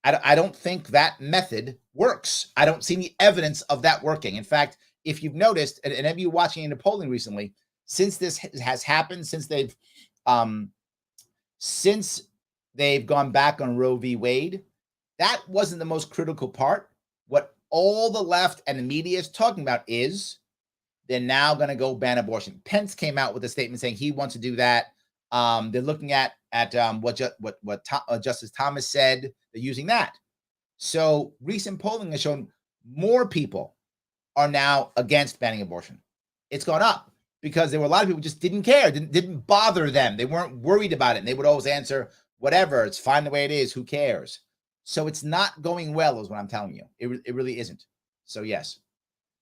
Speaker 1: I don't think that method works. I don't see any evidence of that working. In fact, if you've noticed, and have you watching any polling recently, since this has happened, since they've gone back on Roe v. Wade, that wasn't the most critical part. What all the left and the media is talking about is they're now going to go ban abortion. Pence came out with a statement saying he wants to do that. They're looking at what Justice Thomas said. They're using that. So recent polling has shown more people are now against banning abortion. It's gone up because there were a lot of people who just didn't care, didn't bother them. They weren't worried about it. And they would always answer, whatever, it's fine the way it is. Who cares? So it's not going well is what I'm telling you. It really isn't. So yes.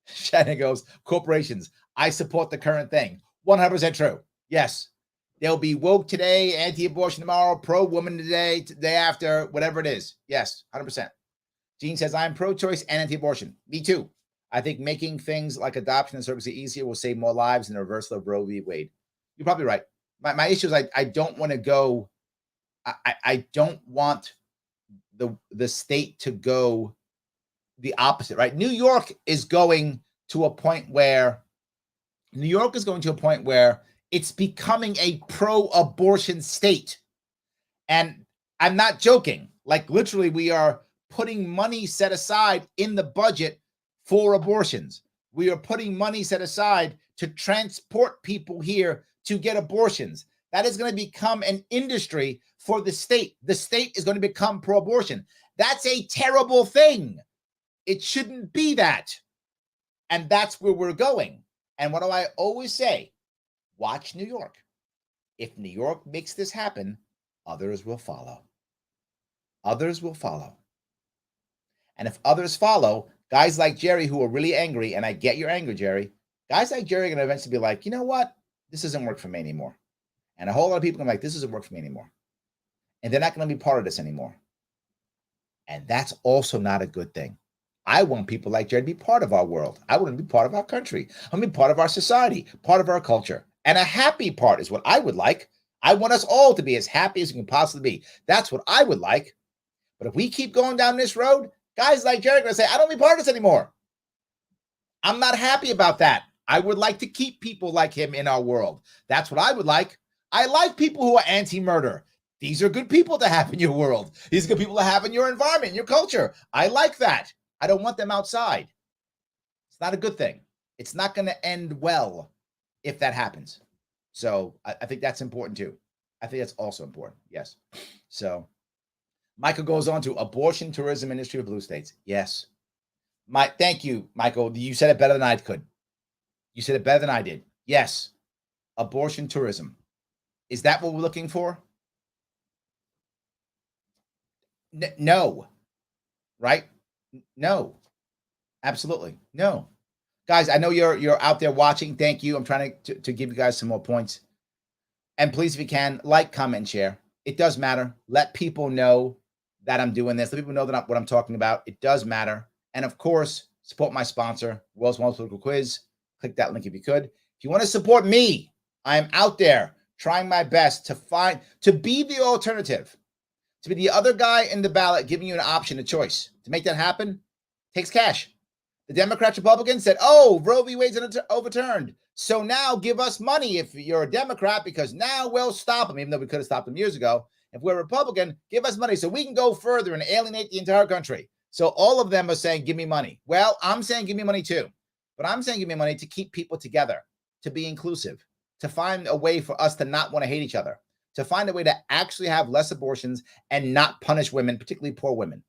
Speaker 1: Shannon goes, corporations, I support the current thing. 100% true. Yes. They'll be woke today, anti-abortion tomorrow, pro-woman today, day after, whatever it is. Yes, 100%. Gene says, I'm pro-choice and anti-abortion. Me too. I think making things like adoption and surrogacy easier will save more lives than the reversal of Roe v. Wade. You're probably right. My issue is I don't want to go. I don't want the state to go the opposite, right? New York is going to a point where it's becoming a pro-abortion state. And I'm not joking. Like literally, we are putting money set aside in the budget for abortions. We are putting money set aside to transport people here to get abortions. That is going to become an industry for the state. The state is going to become pro-abortion. That's a terrible thing. It shouldn't be that. And that's where we're going. And what do I always say? Watch New York. If New York makes this happen, others will follow. Others will follow. And if others follow, guys like Jerry who are really angry, and I get your anger, Jerry, guys like Jerry are going to eventually be like, you know what? This doesn't work for me anymore. And a whole lot of people are like, this doesn't work for me anymore. And they're not going to be part of this anymore. And that's also not a good thing. I want people like Jerry to be part of our world. I want to be part of our country. I want to be part of our society, part of our culture. And a happy part is what I would like. I want us all to be as happy as we can possibly be. That's what I would like. But if we keep going down this road, guys like Jerry are going to say, I don't want to be part of this anymore. I'm not happy about that. I would like to keep people like him in our world. That's what I would like. I like people who are anti-murder. These are good people to have in your world. These are good people to have in your environment, in your culture. I like that. I don't want them outside. It's not a good thing. It's not going to end well if that happens. So I think that's important too. I think that's also important. Yes. So Michael goes on to abortion tourism industry of blue states. Yes. Thank you, Michael. You said it better than I could. You said it better than I did. Yes. Abortion tourism. Is that what we're looking for? No. Right? No. Absolutely. No. Guys, I know you're out there watching. Thank you. I'm trying to give you guys some more points. And please, if you can, like, comment, and share. It does matter. Let people know that I'm doing this. Let people know that what I'm talking about. It does matter. And of course, support my sponsor, World's Most Political Quiz. Click that link if you could. If you want to support me, I am out there trying my best to be the alternative, to be the other guy in the ballot, giving you an option, a choice. To make that happen, takes cash. The Democrats, Republicans said, oh, Roe v. Wade's overturned. So now give us money if you're a Democrat, because now we'll stop them, even though we could have stopped them years ago. If we're a Republican, give us money so we can go further and alienate the entire country. So all of them are saying, give me money. Well, I'm saying, give me money too. But I'm saying, give me money to keep people together, to be inclusive, to find a way for us to not want to hate each other, to find a way to actually have less abortions and not punish women, particularly poor women.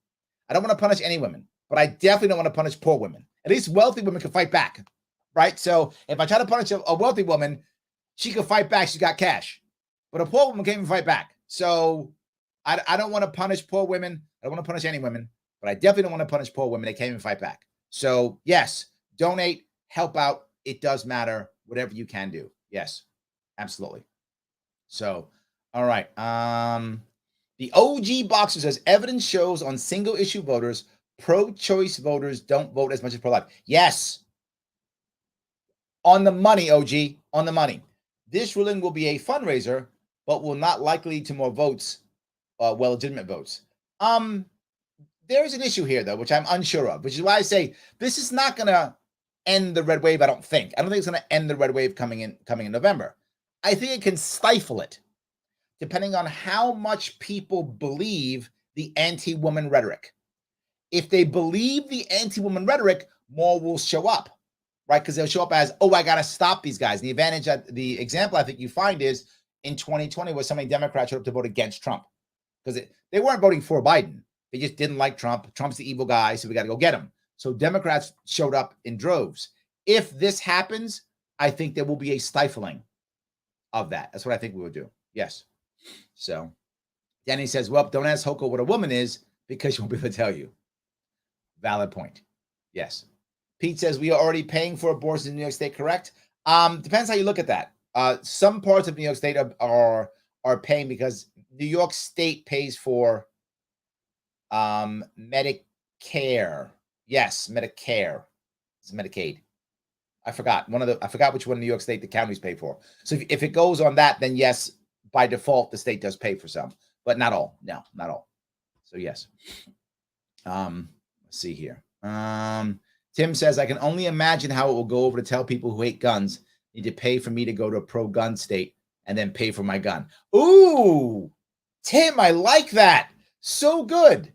Speaker 1: I don't want to punish any women, but I definitely don't want to punish poor women. At least wealthy women can fight back, right? So if I try to punish a wealthy woman, she can fight back. She's got cash. But a poor woman can't even fight back. So I don't want to punish poor women. I don't want to punish any women, but I definitely don't want to punish poor women. They can't even fight back. So yes, donate, help out. It does matter. Whatever you can do. Yes, absolutely. So, all right. The OG Boxer says evidence shows on single issue voters, pro-choice voters don't vote as much as pro-life. Yes. On the money, OG, on the money. This ruling will be a fundraiser, but will not likely lead to more votes, legitimate votes. There's an issue here, though, which I'm unsure of, which is why I say this is not going to end the red wave, I don't think. I don't think it's going to end the red wave coming in November. I think it can stifle it, depending on how much people believe the anti-woman rhetoric. If they believe the anti-woman rhetoric, more will show up, right? Because they'll show up as, oh, I got to stop these guys. The example I think you find is in 2020 was so many Democrats showed up to vote against Trump because they weren't voting for Biden. They just didn't like Trump. Trump's the evil guy, so we got to go get him. So Democrats showed up in droves. If this happens, I think there will be a stifling of that. That's what I think we would do. Yes. So Danny says, well, don't ask Hoko what a woman is because she won't be able to tell you. Valid point. Yes. Pete says, we are already paying for abortions in New York State, correct? Depends how you look at that. Some parts of New York State are paying because New York State pays for Medicare. Yes, Medicare. It's Medicaid. I forgot which one in New York State the counties pay for. So if it goes on that, then yes, by default, the state does pay for some, but not all. No, not all. So yes. Let's see here. Tim says, I can only imagine how it will go over to tell people who hate guns need to pay for me to go to a pro-gun state and then pay for my gun. Ooh, Tim, I like that. So good.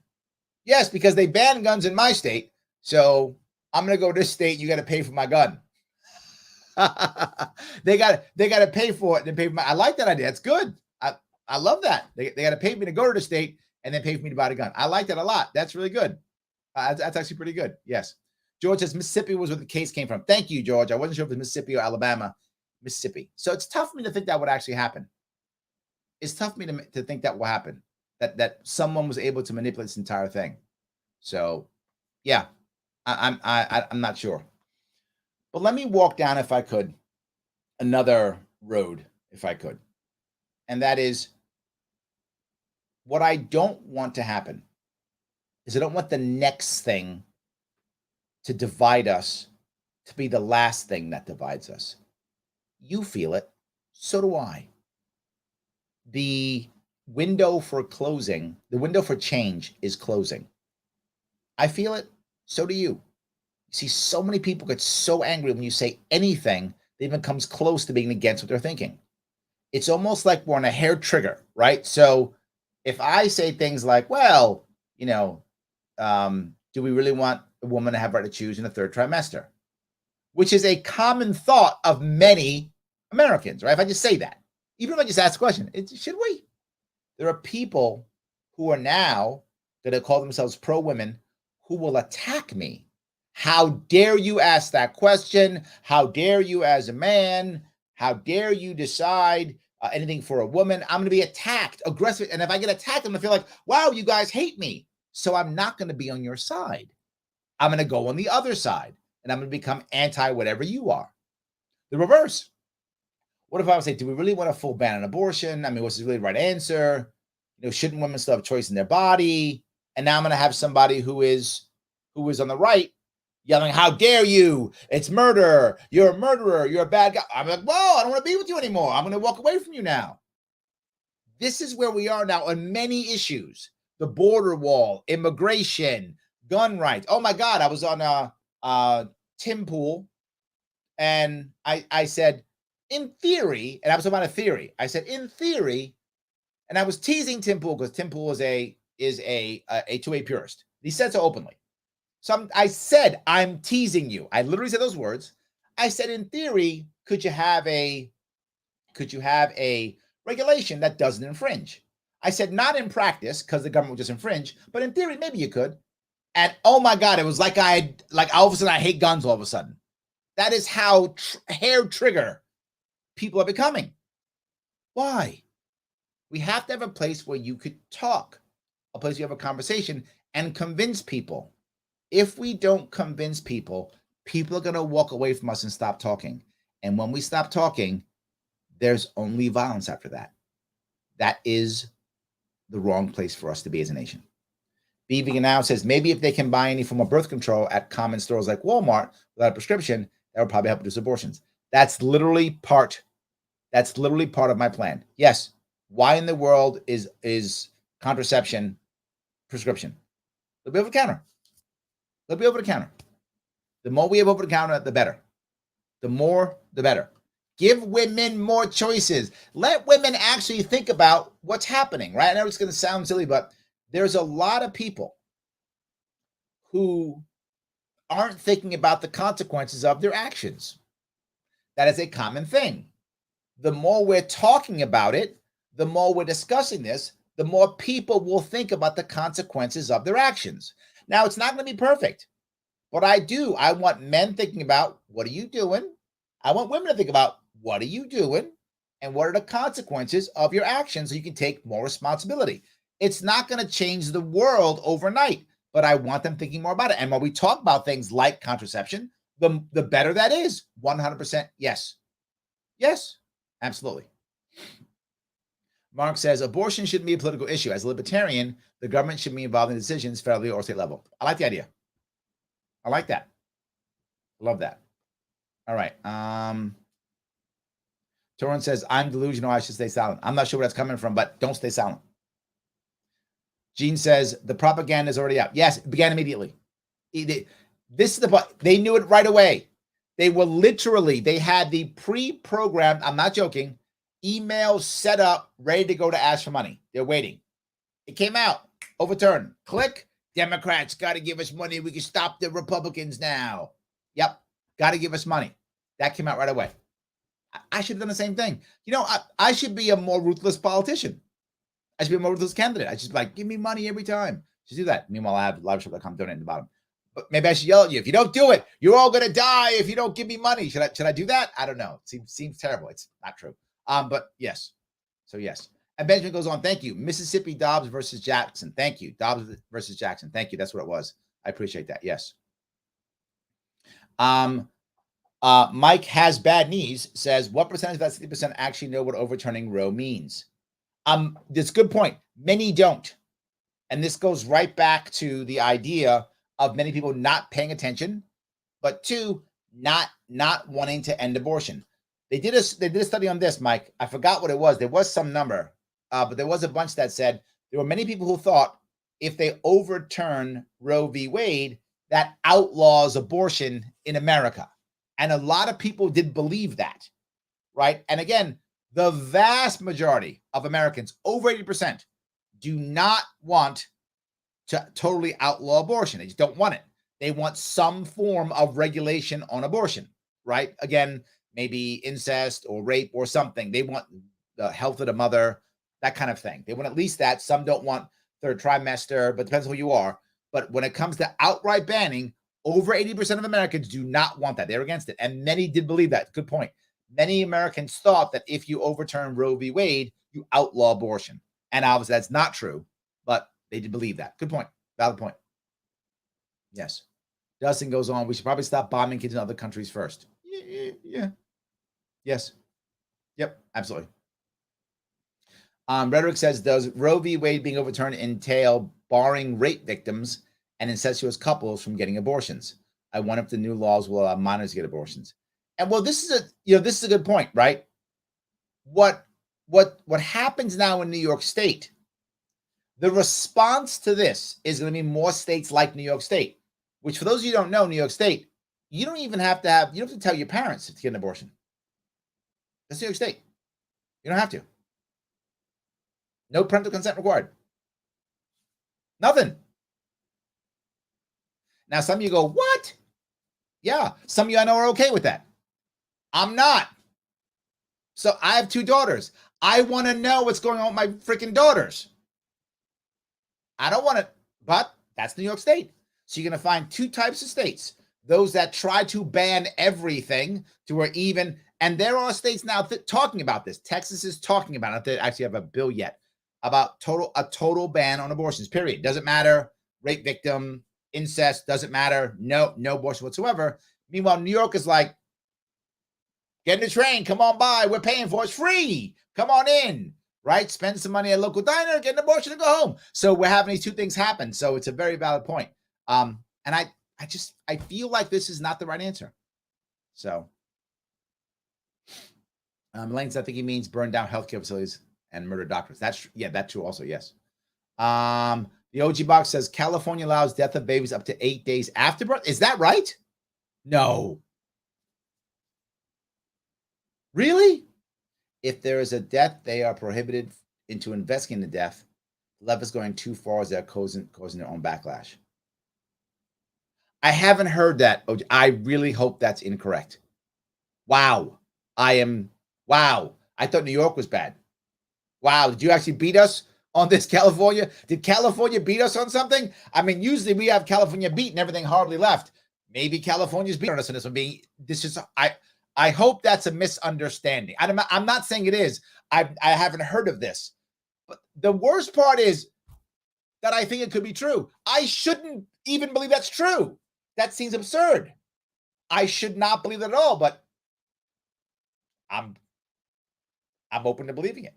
Speaker 1: Yes, because they ban guns in my state. So I'm going to go to this state. You got to pay for my gun. they got to pay for it. They pay for I like that idea. That's good. I love that. They got to pay me to go to the state and then pay for me to buy the gun. I like that a lot. That's really good. That's actually pretty good. Yes. George says Mississippi was where the case came from. Thank you, George. I wasn't sure if it was Mississippi or Alabama. Mississippi. So it's tough for me to think that would actually happen. It's tough for me to think that will happen. That someone was able to manipulate this entire thing. So, yeah, I'm not sure. But let me walk down, if I could, another road, if I could. And that is, what I don't want to happen is I don't want the next thing to divide us to be the last thing that divides us. You feel it. So do I. The window for closing, the window for change is closing. I feel it. So do you. You see, so many people get so angry when you say anything that even comes close to being against what they're thinking. It's almost like we're on a hair trigger, right? So if I say things like, well, do we really want a woman to have right to choose in the third trimester? Which is a common thought of many Americans, right? If I just say that, even if I just ask the question, should we? There are people who are now going to call themselves pro-women who will attack me. How dare you ask that question? How dare you as a man? How dare you decide anything for a woman? I'm going to be attacked, aggressive. And if I get attacked, I'm going to feel like, wow, you guys hate me. So I'm not going to be on your side. I'm going to go on the other side. And I'm going to become anti whatever you are. The reverse. What if I would say, do we really want a full ban on abortion? I mean, what's the really right answer? Shouldn't women still have choice in their body? And now I'm going to have somebody who is on the right yelling, how dare you? It's murder. You're a murderer. You're a bad guy. I'm like, whoa, I don't want to be with you anymore. I'm going to walk away from you now. This is where we are now on many issues. The border wall, immigration, gun rights. Oh my God, I was on Tim Pool, and I said, in theory, and I was talking about a theory. I said, in theory, and I was teasing Tim Pool because Tim Pool is a 2A purist. He said so openly. So I said, I'm teasing you. I literally said those words. I said, in theory, could you have a regulation that doesn't infringe? I said, not in practice, because the government would just infringe, but in theory, maybe you could. And oh my God, it was like all of a sudden I hate guns all of a sudden. That is how hair trigger people are becoming. Why? We have to have a place where you could talk, a place you have a conversation and convince people. If we don't convince people, people are going to walk away from us and stop talking. And when we stop talking, there's only violence after that. That is the wrong place for us to be as a nation. Be Vegan Now says, maybe if they can buy any form of birth control at common stores like Walmart without a prescription, that would probably help reduce abortions. That's literally part of my plan. Yes. Why in the world is contraception prescription? It'll be over the counter. It'll be over the counter. The more we have over the counter, the better. The more, the better. Give women more choices. Let women actually think about what's happening, right? I know it's going to sound silly, but there's a lot of people who aren't thinking about the consequences of their actions. That is a common thing. The more we're talking about it, the more we're discussing this, the more people will think about the consequences of their actions. Now, it's not going to be perfect, but I want men thinking about, what are you doing? I want women to think about, what are you doing? And what are the consequences of your actions so you can take more responsibility? It's not going to change the world overnight, but I want them thinking more about it. And when we talk about things like contraception, the better that is. 100% yes. Yes, absolutely. Mark says, abortion shouldn't be a political issue. As a libertarian, the government should be involved in decisions federally or state level. I like the idea. I like that. Love that. All right. Torrance says, I'm delusional. I should stay silent. I'm not sure where that's coming from, but don't stay silent. Gene says, the propaganda is already out. Yes, it began immediately. This is the part. They knew it right away. They were literally, they had the pre-programmed, I'm not joking, emails set up, ready to go to ask for money. They're waiting. It came out, overturned. Click. Democrats got to give us money. We can stop the Republicans now. Yep. Got to give us money. That came out right away. I should have done the same thing. You know, I should be a more ruthless politician. I should be a more ruthless candidate. I should be like, give me money every time. I should do that. Meanwhile, I have liveshop.com donate in the bottom. But maybe I should yell at you. If you don't do it, you're all going to die if you don't give me money. Should I do that? I don't know. It seems terrible. It's not true. But yes. So yes. And Benjamin goes on. Thank you. Mississippi Dobbs versus Jackson. Thank you. Dobbs versus Jackson. Thank you. That's what it was. I appreciate that. Yes. Mike has bad knees says, what percentage of that 60% actually know what overturning Roe means? That's a good point. Many don't. And this goes right back to the idea of many people not paying attention, but two, not wanting to end abortion. They did a study on this, Mike. I forgot what it was. There was some number, but there was a bunch that said there were many people who thought if they overturn Roe v. Wade, that outlaws abortion in America. And a lot of people did believe that, right? And again, the vast majority of Americans, over 80%, do not want to totally outlaw abortion. They just don't want it. They want some form of regulation on abortion, right? Again, maybe incest or rape or something. They want the health of the mother, that kind of thing. They want at least that. Some don't want third trimester, but depends on who you are. But when it comes to outright banning, over 80% of Americans do not want that. They're against it. And many did believe that. Good point. Many Americans thought that if you overturn Roe v. Wade, you outlaw abortion. And obviously that's not true, but they did believe that. Good point. Valid point. Yes. Dustin goes on. We should probably stop bombing kids in other countries first. Yeah. Yes. Yep. Absolutely. Rhetoric says, does Roe v. Wade being overturned entail barring rape victims and incestuous couples from getting abortions? I wonder if the new laws will allow minors to get abortions. And well, this is a good point, right? What happens now in New York State? The response to this is going to be more states like New York State, which for those of you who don't know, New York State, you don't have to tell your parents to get an abortion. That's New York State. You don't have to. No parental consent required. Nothing. Now, some of you go, what? Yeah, some of you I know are okay with that. I'm not. So I have 2 daughters. I want to know what's going on with my freaking daughters. I don't want to, but that's New York State. So you're going to find 2 types of states. Those that try to ban everything to where even, and there are states now talking about this. Texas is talking about it. They actually have a bill yet about a total ban on abortions, period. Doesn't matter, rape victim, incest, doesn't matter, no abortion whatsoever. Meanwhile, New York is like, get in the train, come on by, we're paying for it, it's free, come on in, right? Spend some money at a local diner, get an abortion and go home. So we're having these 2 things happen. So it's a very valid point. And I feel like this is not the right answer. So Elaine said, I think he means burn down healthcare facilities and murder doctors. That's true also, yes. The OG box says California allows death of babies up to 8 days after birth. Is that right? No. Really? If there is a death, they are prohibited into investigating the death. The left is going too far as they're causing their own backlash. I haven't heard that. I really hope that's incorrect. Wow. I thought New York was bad. Wow. Did you actually beat us on this, California? Did California beat us on something? I mean, usually we have California beat and everything horribly left. Maybe California's beating us on this one. I hope that's a misunderstanding. I'm not saying it is. I haven't heard of this. But the worst part is that I think it could be true. I shouldn't even believe that's true. That seems absurd. I should not believe that at all, but I'm open to believing it.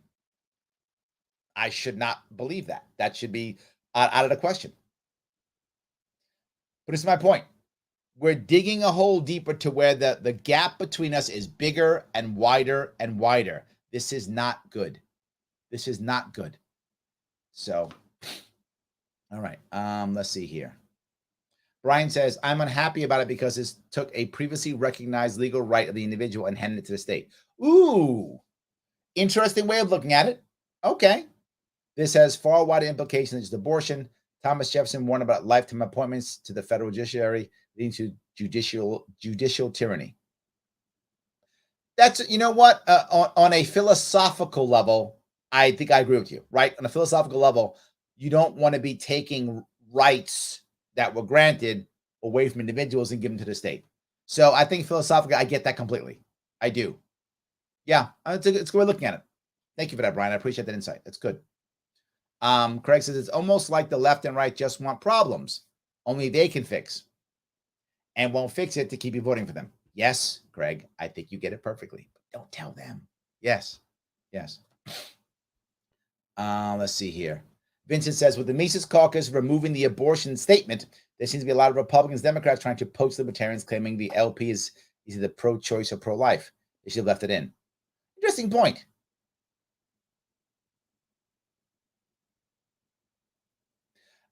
Speaker 1: I should not believe that. That should be out of the question. But this is my point. we're digging a hole deeper to where the gap between us is bigger and wider and wider. This is not good. This is not good. So, all right. Let's see here. Brian says, I'm unhappy about it because this took a previously recognized legal right of the individual and handed it to the state. Ooh, interesting way of looking at it. Okay. This has far wider implications than just abortion. Thomas Jefferson warned about lifetime appointments to the federal judiciary, leading to judicial tyranny. That's, you know what, on a philosophical level, I think I agree with you, right? On a philosophical level, you don't want to be taking rights that were granted away from individuals and give them to the state. So I think philosophically, I get that completely. I do. Yeah, it's a good way of looking at it. Thank you for that, Brian. I appreciate that insight. That's good. Craig says, it's almost like the left and right just want problems. Only they can fix and won't fix it to keep you voting for them. Yes, Greg, I think you get it perfectly. But don't tell them. Yes. Yes. Let's see here. Vincent says, with the Mises Caucus removing the abortion statement, there seems to be a lot of Republicans, Democrats trying to poach libertarians, claiming the LP is either pro-choice or pro-life. They should have left it in. Interesting point.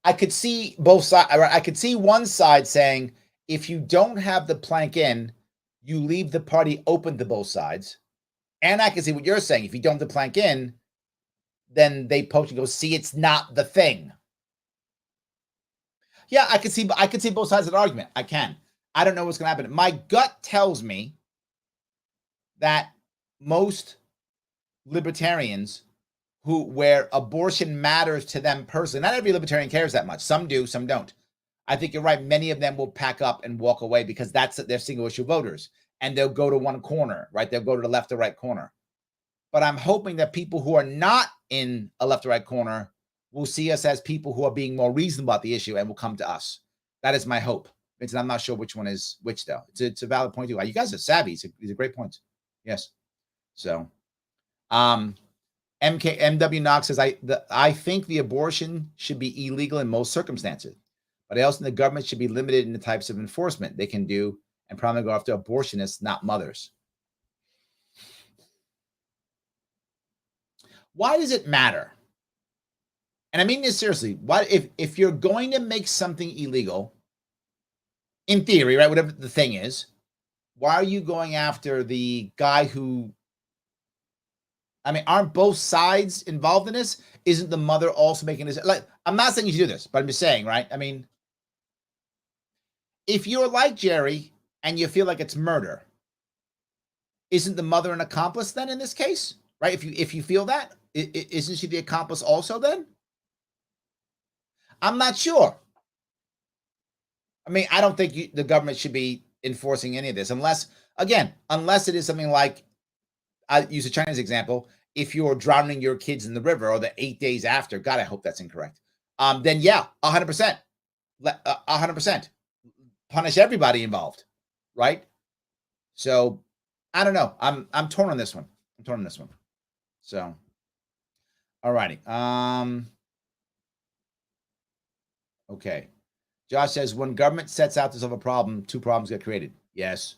Speaker 1: I could see both sides. I could see one side saying, if you don't have the plank in, you leave the party open to both sides. And I can see what you're saying. If you don't have the plank in, then they poach and go, see, it's not the thing. Yeah, I could see both sides of the argument. I can. I don't know what's going to happen. My gut tells me that most libertarians where abortion matters to them personally, not every libertarian cares that much. Some do, some don't. I think you're right. Many of them will pack up and walk away because that's their single issue voters. And they'll go to one corner, right? They'll go to the left or right corner. But I'm hoping that people who are not in a left or right corner will see us as people who are being more reasonable about the issue and will come to us. That is my hope. Vincent, I'm not sure which one is which, though. It's a valid point, too. You guys are savvy. These are great points. Yes. So, MW Knox says, I think the abortion should be illegal in most circumstances, but I also think the government should be limited in the types of enforcement they can do and probably go after abortionists, not mothers. Why does it matter? And I mean this seriously. Why, if you're going to make something illegal, in theory, right, whatever the thing is, why are you going after the guy who, I mean, aren't both sides involved in this? Isn't the mother also making this? Like, I'm not saying you should do this, but I'm just saying, right? I mean, if you're like Jerry and you feel like it's murder, isn't the mother an accomplice then in this case? Right? If you feel that, isn't she the accomplice also then? I'm not sure. I mean, I don't think the government should be enforcing any of this unless it is something like, I use a Chinese example. If you're drowning your kids in the river or the 8 days after, God, I hope that's incorrect. Then yeah, 100%, 100%, punish everybody involved, right? So I don't know. I'm torn on this one. So, all righty. Okay. Josh says, when government sets out to solve a problem, two problems get created. Yes.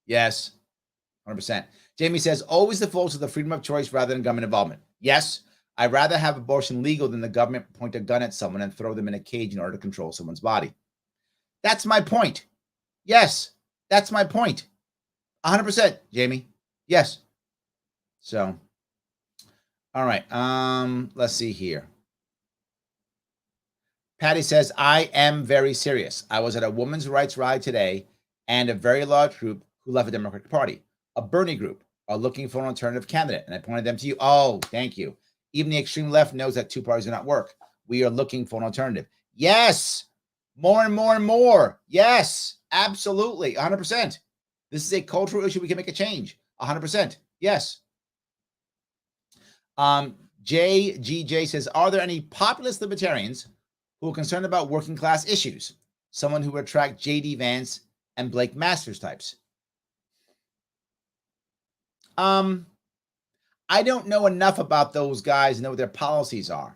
Speaker 1: 100%. Jamie says, always the fault of the freedom of choice rather than government involvement. Yes. I'd rather have abortion legal than the government point a gun at someone and throw them in a cage in order to control someone's body. That's my point. Yes. That's my point. 100%, Jamie. Yes. So, all right. Let's see here. Patty says, I am very serious. I was at a women's rights rally today, and a very large group who left the Democratic Party, a Bernie group, are looking for an alternative candidate. And I pointed them to you. Oh, thank you. Even the extreme left knows that two parties do not work. We are looking for an alternative. Yes. More and more and more. Yes, absolutely. 100%. This is a cultural issue. We can make a change. 100%. Yes. JGJ says, are there any populist libertarians who are concerned about working class issues? Someone who would attract J.D. Vance and Blake Masters types. I don't know enough about those guys to know what their policies are.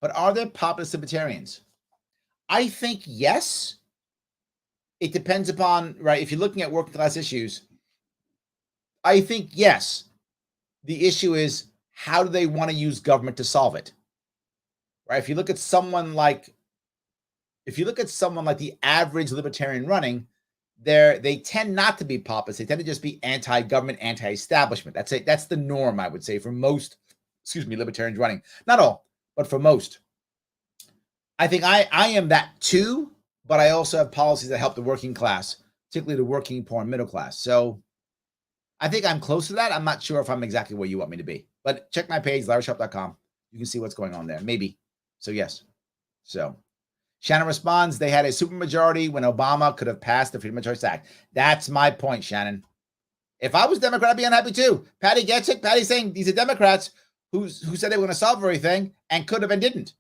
Speaker 1: But are there populist libertarians? I think yes. It depends upon, right? If you're looking at working class issues, I think yes. The issue is how do they want to use government to solve it? Right? If you look at someone like the average libertarian running, they tend not to be populist. They tend to just be anti-government, anti-establishment. That's the norm, I would say, for most, libertarians running. Not all, but for most. I think I am that too, but I also have policies that help the working class, particularly the working poor and middle class. So I think I'm close to that. I'm not sure if I'm exactly where you want me to be, but check my page, LarrySharpe.com. You can see what's going on there. Maybe. So yes. So Shannon responds, they had a supermajority when Obama could have passed the Freedom of Choice Act. That's my point, Shannon. If I was Democrat, I'd be unhappy too. Patty gets it. Patty's saying these are Democrats who said they were going to solve everything and could have and didn't.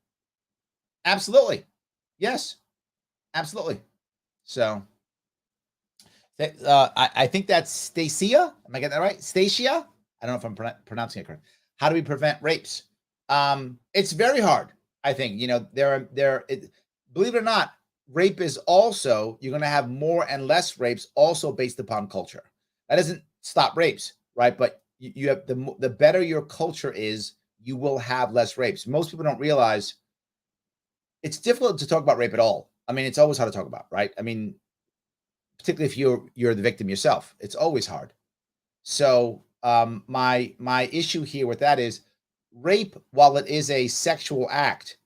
Speaker 1: Absolutely. Yes. Absolutely. So I think that's Stacia. Am I getting that right? Stacia? I don't know if I'm pronouncing it correct. How do we prevent rapes? It's very hard. I think, believe it or not, rape is also, you're going to have more and less rapes also based upon culture. That doesn't stop rapes, right? But you have the better your culture is, you will have less rapes. Most people don't realize it's difficult to talk about rape at all. I mean, it's always hard to talk about, right? I mean, particularly if you're the victim yourself, it's always hard. So my issue here with that is rape, while it is a sexual act,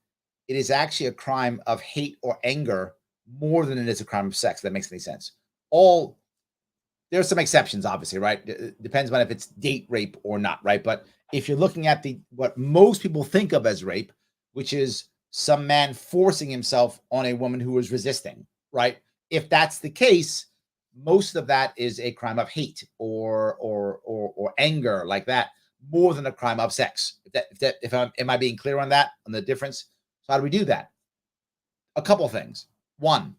Speaker 1: it is actually a crime of hate or anger more than it is a crime of sex. If that makes any sense. There's some exceptions, obviously, right? It depends on if it's date rape or not, right? But if you're looking at what most people think of as rape, which is some man forcing himself on a woman who is resisting, right? If that's the case, most of that is a crime of hate or anger, like that, more than a crime of sex. Am I being clear on that, on the difference? So how do we do that? A couple things. One,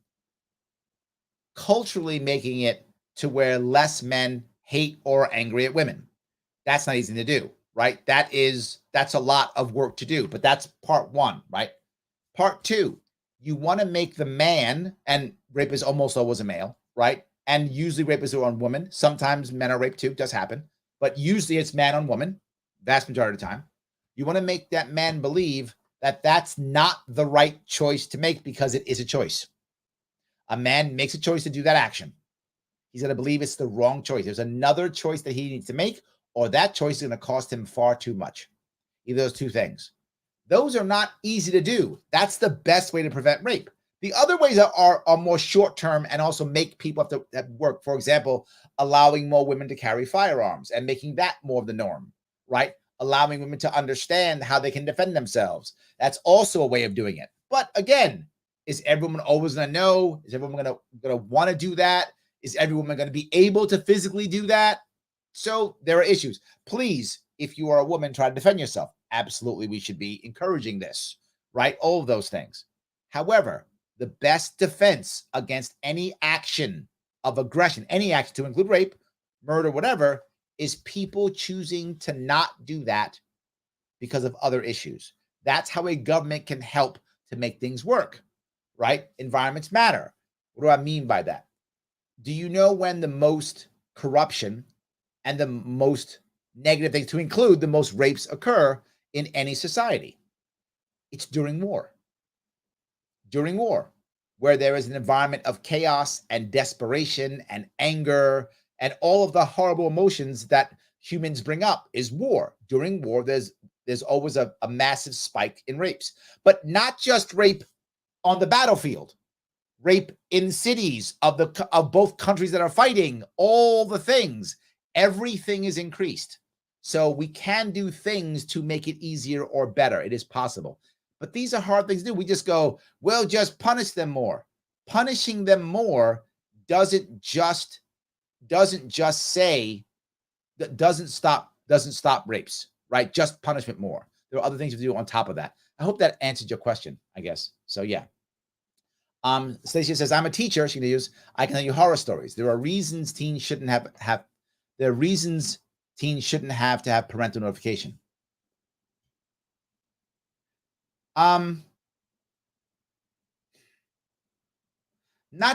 Speaker 1: culturally making it to where less men hate or are angry at women. That's not easy to do, right? That's a lot of work to do, but that's part one, right? Part two, you want to make the man, and rape is almost always a male, right? And usually rapists are on women. Sometimes men are raped too, does happen, but usually it's man on woman, vast majority of the time. You want to make that man believe that that's not the right choice to make because it is a choice. A man makes a choice to do that action. He's going to believe it's the wrong choice. There's another choice that he needs to make, or that choice is going to cost him far too much. Either those two things. Those are not easy to do. That's the best way to prevent rape. The other ways are more short-term and also make people have to work. For example, allowing more women to carry firearms and making that more of the norm, right? Allowing women to understand how they can defend themselves. That's also a way of doing it. But again, is everyone always going to know? Is everyone going to want to do that? Is every woman going to be able to physically do that? So there are issues. Please, if you are a woman, try to defend yourself. Absolutely, we should be encouraging this, right? All of those things. However, the best defense against any action of aggression, any action to include rape, murder, whatever, is people choosing to not do that because of other issues. That's how a government can help to make things work, right? Environments matter. What do I mean by that? Do you know when the most corruption and the most negative things, to include the most rapes, occur in any society? It's during war. During war, where there is an environment of chaos and desperation and anger and all of the horrible emotions that humans bring up, is war. During war, there's always a massive spike in rapes, but not just rape on the battlefield. Rape in cities of both countries that are fighting, all the things, everything is increased. So we can do things to make it easier or better. It is possible. But these are hard things to do. We just go, well, just punish them more. Punishing them more doesn't just say that doesn't stop rapes, right? Just punishment more. There are other things to do on top of that. I hope that answered your question, I guess. So yeah. Stacia says, I'm a teacher. She can use, I can tell you horror stories. There are reasons teens shouldn't have there are reasons teens shouldn't have to have parental notification. Not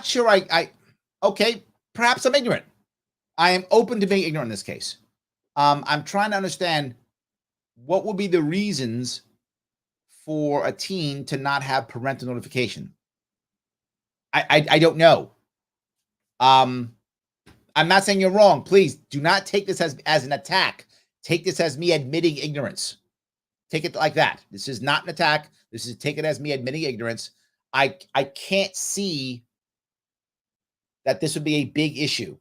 Speaker 1: sure I Okay, perhaps I'm ignorant. I am open to being ignorant in this case. I'm trying to understand what would be the reasons for a teen to not have parental notification. I don't know. I'm not saying you're wrong. Please do not take this as an attack. Take this as me admitting ignorance. Take it like that. This is not an attack. This is take it as me admitting ignorance. I can't see that this would be a big issue.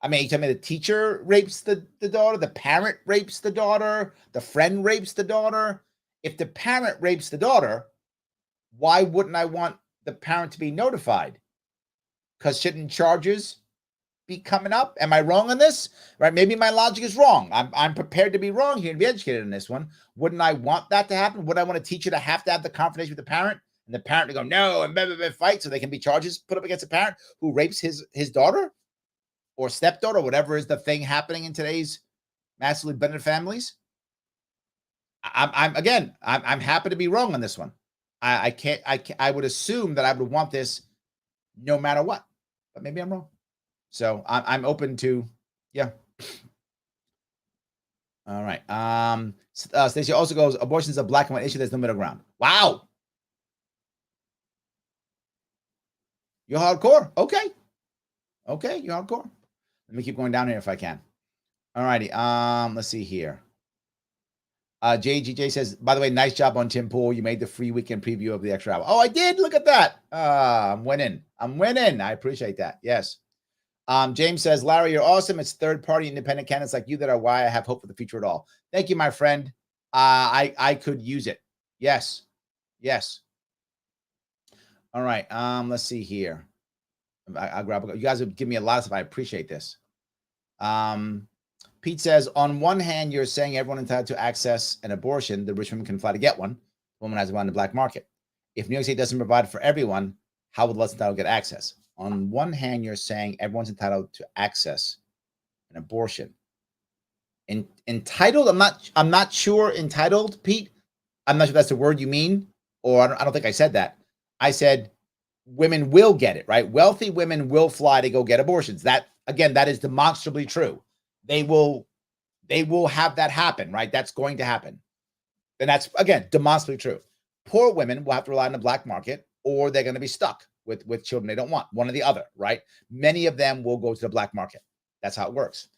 Speaker 1: I mean, you tell me the teacher rapes the daughter, the parent rapes the daughter, the friend rapes the daughter. If the parent rapes the daughter, why wouldn't I want the parent to be notified? Because shouldn't charges be coming up? Am I wrong on this? Right? Maybe my logic is wrong. I'm prepared to be wrong here and be educated in this one. Wouldn't I want that to happen? Would I want a teacher to have the confrontation with the parent and the parent to go no and blah, blah, blah, fight so they can be charges put up against a parent who rapes his daughter or stepdaughter, whatever is the thing happening in today's massively blended families? I'm happy to be wrong on this one. I would assume that I would want this no matter what, but maybe I'm wrong. So I'm open to, yeah. All right. Stacey also goes, abortion is a black and white issue. There's no middle ground. Wow. You're hardcore. Okay. Okay. You're hardcore. Let me keep going down here if I can. All righty. Let's see here. JGJ says, by the way, nice job on Tim Pool. You made the free weekend preview of the extra hour. Oh, I did. Look at that. I'm winning. I appreciate that. Yes. James says, Larry, you're awesome. It's third-party independent candidates like you that are why I have hope for the future at all. Thank you, my friend. I could use it. Yes. Yes. All right. Let's see here. I'll grab. You guys would give me a lot of stuff. I appreciate this. Pete says, on one hand, you're saying everyone entitled to access an abortion, the rich women can fly to get one. The woman has one in the black market. If New York State doesn't provide for everyone, how would less entitled get access? On one hand, you're saying everyone's entitled to access an abortion. Entitled, I'm not sure. Entitled, Pete. I'm not sure if that's the word you mean, or I don't think I said that. I said women will get it, right? Wealthy women will fly to go get abortions. That, again, that is demonstrably true. They will have that happen, right? That's going to happen. And that's, again, demonstrably true. Poor women will have to rely on the black market, or they're going to be stuck with children they don't want, one or the other, right? Many of them will go to the black market. That's how it works.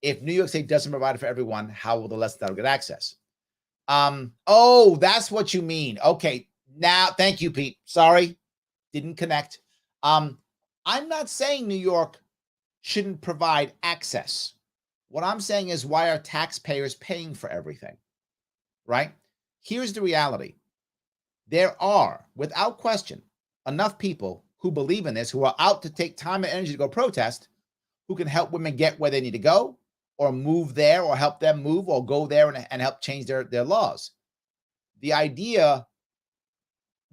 Speaker 1: If New York State doesn't provide for everyone, how will the less entitled get access? Oh, that's what you mean. Okay, now, thank you, Pete. Sorry, didn't connect. I'm not saying New York shouldn't provide access. What I'm saying is, why are taxpayers paying for everything, right? Here's the reality. There are, without question, enough people who believe in this, who are out to take time and energy to go protest, who can help women get where they need to go, or move there, or help them move, or go there and help change their laws. The idea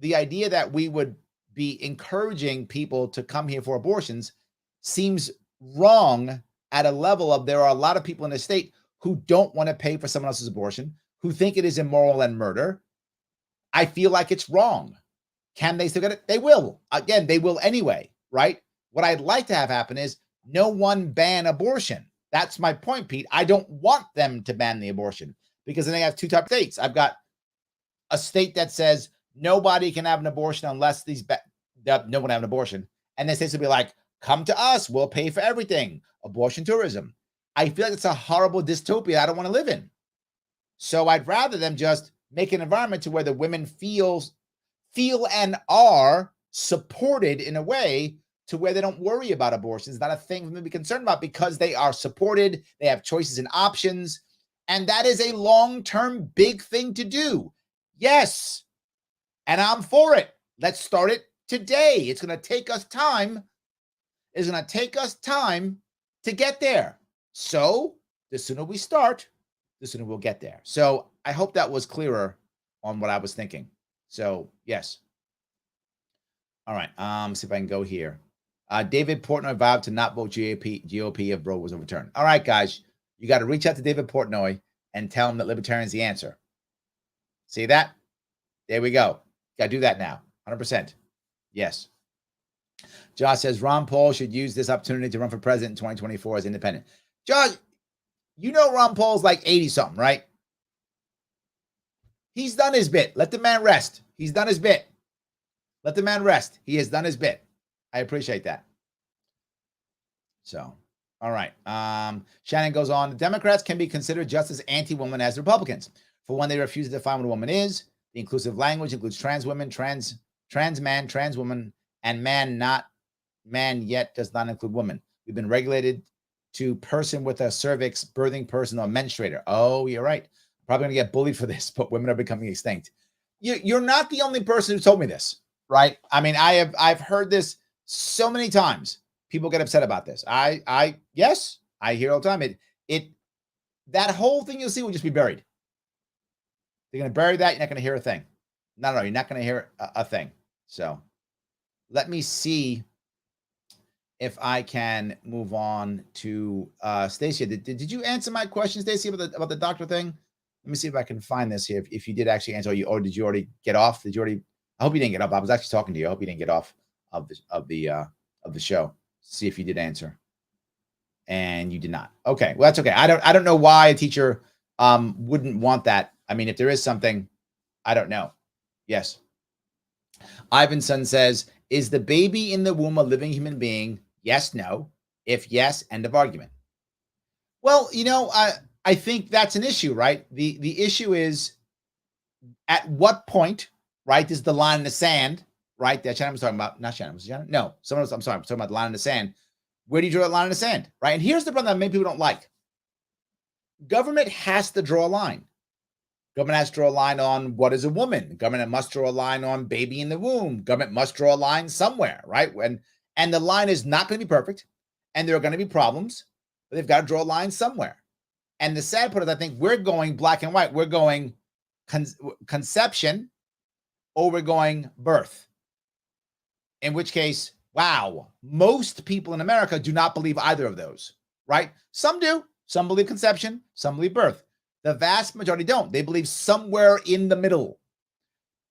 Speaker 1: that we would be encouraging people to come here for abortions seems wrong at a level of, there are a lot of people in the state who don't want to pay for someone else's abortion, who think it is immoral and murder. I feel like it's wrong. Can they still get it? They will. Again, they will anyway, right? What I'd like to have happen is no one ban abortion. That's my point, Pete. I don't want them to ban the abortion, because then they have two types of states. I've got a state that says nobody can have an abortion unless no one have an abortion. And then states will be like, come to us, we'll pay for everything. Abortion tourism. I feel like it's a horrible dystopia I don't want to live in. So I'd rather them just make an environment to where the women feel and are supported in a way to where they don't worry about abortion. It's not a thing for them to be concerned about, because they are supported, they have choices and options, and that is a long-term big thing to do. Yes, and I'm for it. Let's start it today. It's going to take us time. It's going to take us time to get there. So the sooner we start, the sooner we'll get there. So I hope that was clearer on what I was thinking. So yes. All right. See if I can go here. David Portnoy vowed to not vote GOP if Roe was overturned. All right, guys, you got to reach out to David Portnoy and tell him that libertarian is the answer. See that? There we go. Got to do that now. 100%. Yes. Josh says Ron Paul should use this opportunity to run for president in 2024 as independent. Josh, you know Ron Paul's like 80-something, right? He's done his bit. Let the man rest. He's done his bit. Let the man rest. He has done his bit. I appreciate that. So, all right. Shannon goes on. The Democrats can be considered just as anti-woman as the Republicans. For one, they refuse to define what a woman is. The inclusive language includes trans women, trans man, trans woman, and man, not man yet does not include woman. We've been regulated to person with a cervix, birthing person, or menstruator. Oh, you're right. Probably going to get bullied for this, but women are becoming extinct. You're not the only person who told me this, right? I mean, I've heard this so many times. People get upset about this. Yes, I hear all the time. That whole thing you'll see will just be buried. They're going to bury that. You're not going to hear a thing. No, you're not going to hear a thing. So let me see if I can move on to Stacia. Did you answer my question, Stacia, about the doctor thing? Let me see if I can find this here. If you did actually answer, or did you already get off? Did you already? I hope you didn't get off. I was actually talking to you. I hope you didn't get off of the show. See if you did answer, and you did not. Okay, well that's okay. I don't know why a teacher wouldn't want that. I mean, if there is something, I don't know. Yes. Ivanson says, is the baby in the womb a living human being? Yes, no. If yes, end of argument. Well, I think that's an issue, right? The issue is at what point, right, is the line in the sand, right? That Shannon was talking about. Not Shannon, was it Shannon? No, someone else. I'm sorry. I'm talking about the line in the sand. Where do you draw that line in the sand, right? And here's the problem that many people don't like. Government has to draw a line. Government has to draw a line on what is a woman. Government must draw a line on baby in the womb. Government must draw a line somewhere, right? And the line is not going to be perfect, and there are going to be problems, but they've got to draw a line somewhere. And the sad part is, I think we're going black and white. We're going conception, or we're going birth. In which case, wow, most people in America do not believe either of those, right? Some do. Some believe conception. Some believe birth. The vast majority don't. They believe somewhere in the middle.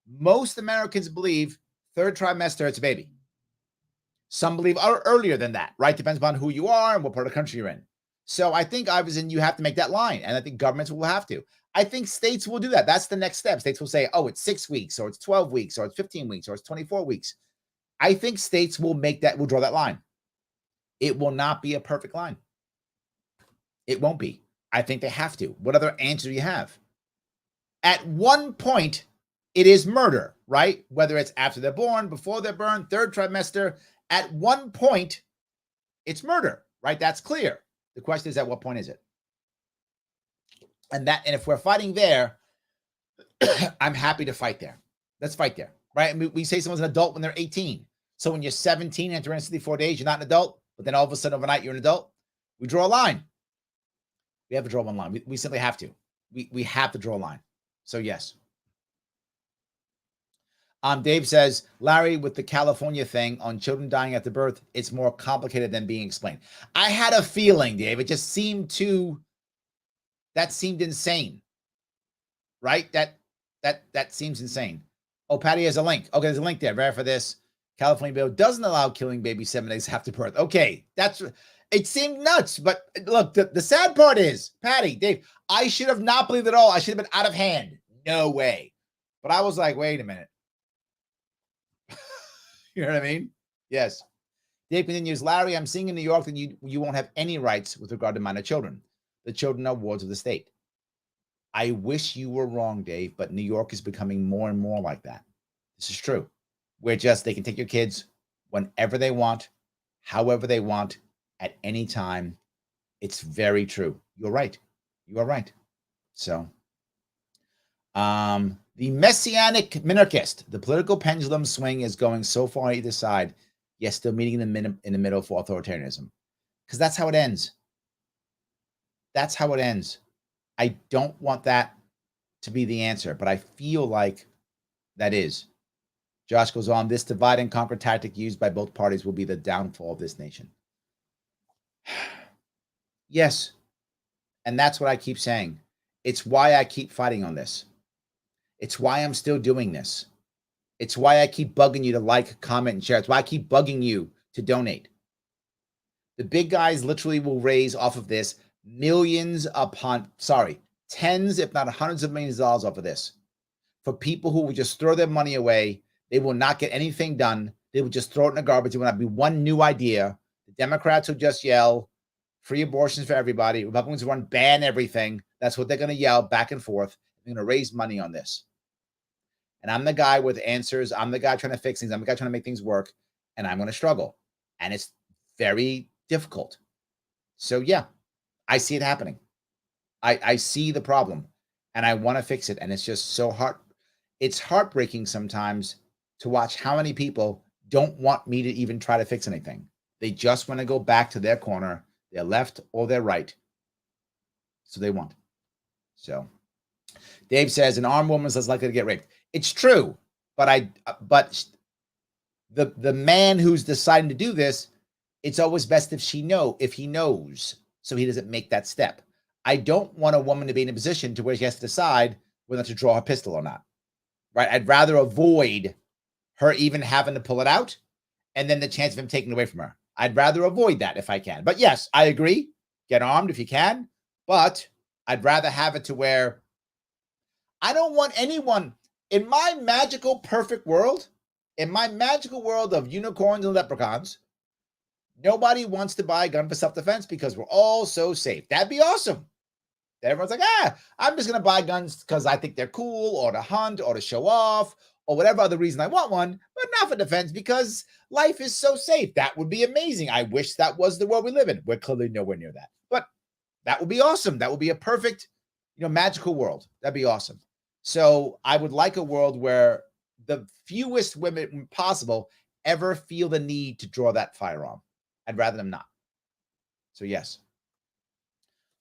Speaker 1: Most Americans believe third trimester, it's a baby. Some believe earlier than that, right? Depends upon who you are and what part of the country you're in. So I think you have to make that line, and I think governments will have to. I think states will do that. That's the next step. States will say, oh, it's 6 weeks, or it's 12 weeks, or it's 15 weeks, or it's 24 weeks. I think states will draw that line. It will not be a perfect line. It won't be. I think they have to. What other answer do you have? At one point, it is murder, right? Whether it's after they're born, before they're born, third trimester, at one point, it's murder, right? That's clear. The question is, at what point is it? And if we're fighting there, I'm happy to fight there. Let's fight there, right? I mean, we say someone's an adult when they're 18. So when you're 17 and 364 days, you're not an adult, but then all of a sudden overnight, you're an adult. We draw a line. We have to draw one line. We simply have to. We have to draw a line. So yes. Dave says, Larry, with the California thing on children dying after birth, it's more complicated than being explained. I had a feeling, Dave. It just seemed that seemed insane, right? That seems insane. Oh, Patty has a link. Okay, there's a link there. Verify this. California bill doesn't allow killing babies 7 days after birth. Okay, it seemed nuts, but look, the sad part is, Patty, Dave, I should have not believed at all. I should have been out of hand. No way. But I was like, wait a minute. You know what I mean? Yes. Dave continues, Larry, I'm seeing in New York that you won't have any rights with regard to minor children. The children are wards of the state. I wish you were wrong, Dave, but New York is becoming more and more like that. This is true. They can take your kids whenever they want, however they want, at any time. It's very true. You're right. You are right. So, the messianic minarchist, the political pendulum swing is going so far on either side, yet still meeting in the middle for authoritarianism. Because that's how it ends. That's how it ends. I don't want that to be the answer, but I feel like that is. Josh goes on, this divide and conquer tactic used by both parties will be the downfall of this nation. Yes. And that's what I keep saying. It's why I keep fighting on this. It's why I'm still doing this. It's why I keep bugging you to like, comment, and share. It's why I keep bugging you to donate. The big guys literally will raise off of this tens, if not hundreds of millions of dollars off of this. For people who will just throw their money away, they will not get anything done. They will just throw it in the garbage. There will not be one new idea. The Democrats will just yell, free abortions for everybody. Republicans will ban everything. That's what they're going to yell back and forth. They're going to raise money on this. And I'm the guy with answers. I'm the guy trying to fix things. I'm the guy trying to make things work. And I'm going to struggle. And it's very difficult. So, yeah, I see it happening. I see the problem. And I want to fix it. And it's just so hard. It's heartbreaking sometimes to watch how many people don't want me to even try to fix anything. They just want to go back to their corner, their left or their right. So they want. So Dave says an armed woman is less likely to get raped. It's true, but the man who's deciding to do this, it's always best if he knows, so he doesn't make that step. I don't want a woman to be in a position to where she has to decide whether to draw her pistol or not. Right? I'd rather avoid her even having to pull it out and then the chance of him taking it away from her. I'd rather avoid that if I can. But yes, I agree. Get armed if you can. But I'd rather have it to where I don't want anyone in my magical, perfect world, in my magical world of unicorns and leprechauns, nobody wants to buy a gun for self-defense because we're all so safe. That'd be awesome. Everyone's like, I'm just going to buy guns because I think they're cool or to hunt or to show off or whatever other reason I want one, but not for defense because life is so safe. That would be amazing. I wish that was the world we live in. We're clearly nowhere near that, but that would be awesome. That would be a perfect, magical world. That'd be awesome. So I would like a world where the fewest women possible ever feel the need to draw that firearm. I'd rather them not. So yes.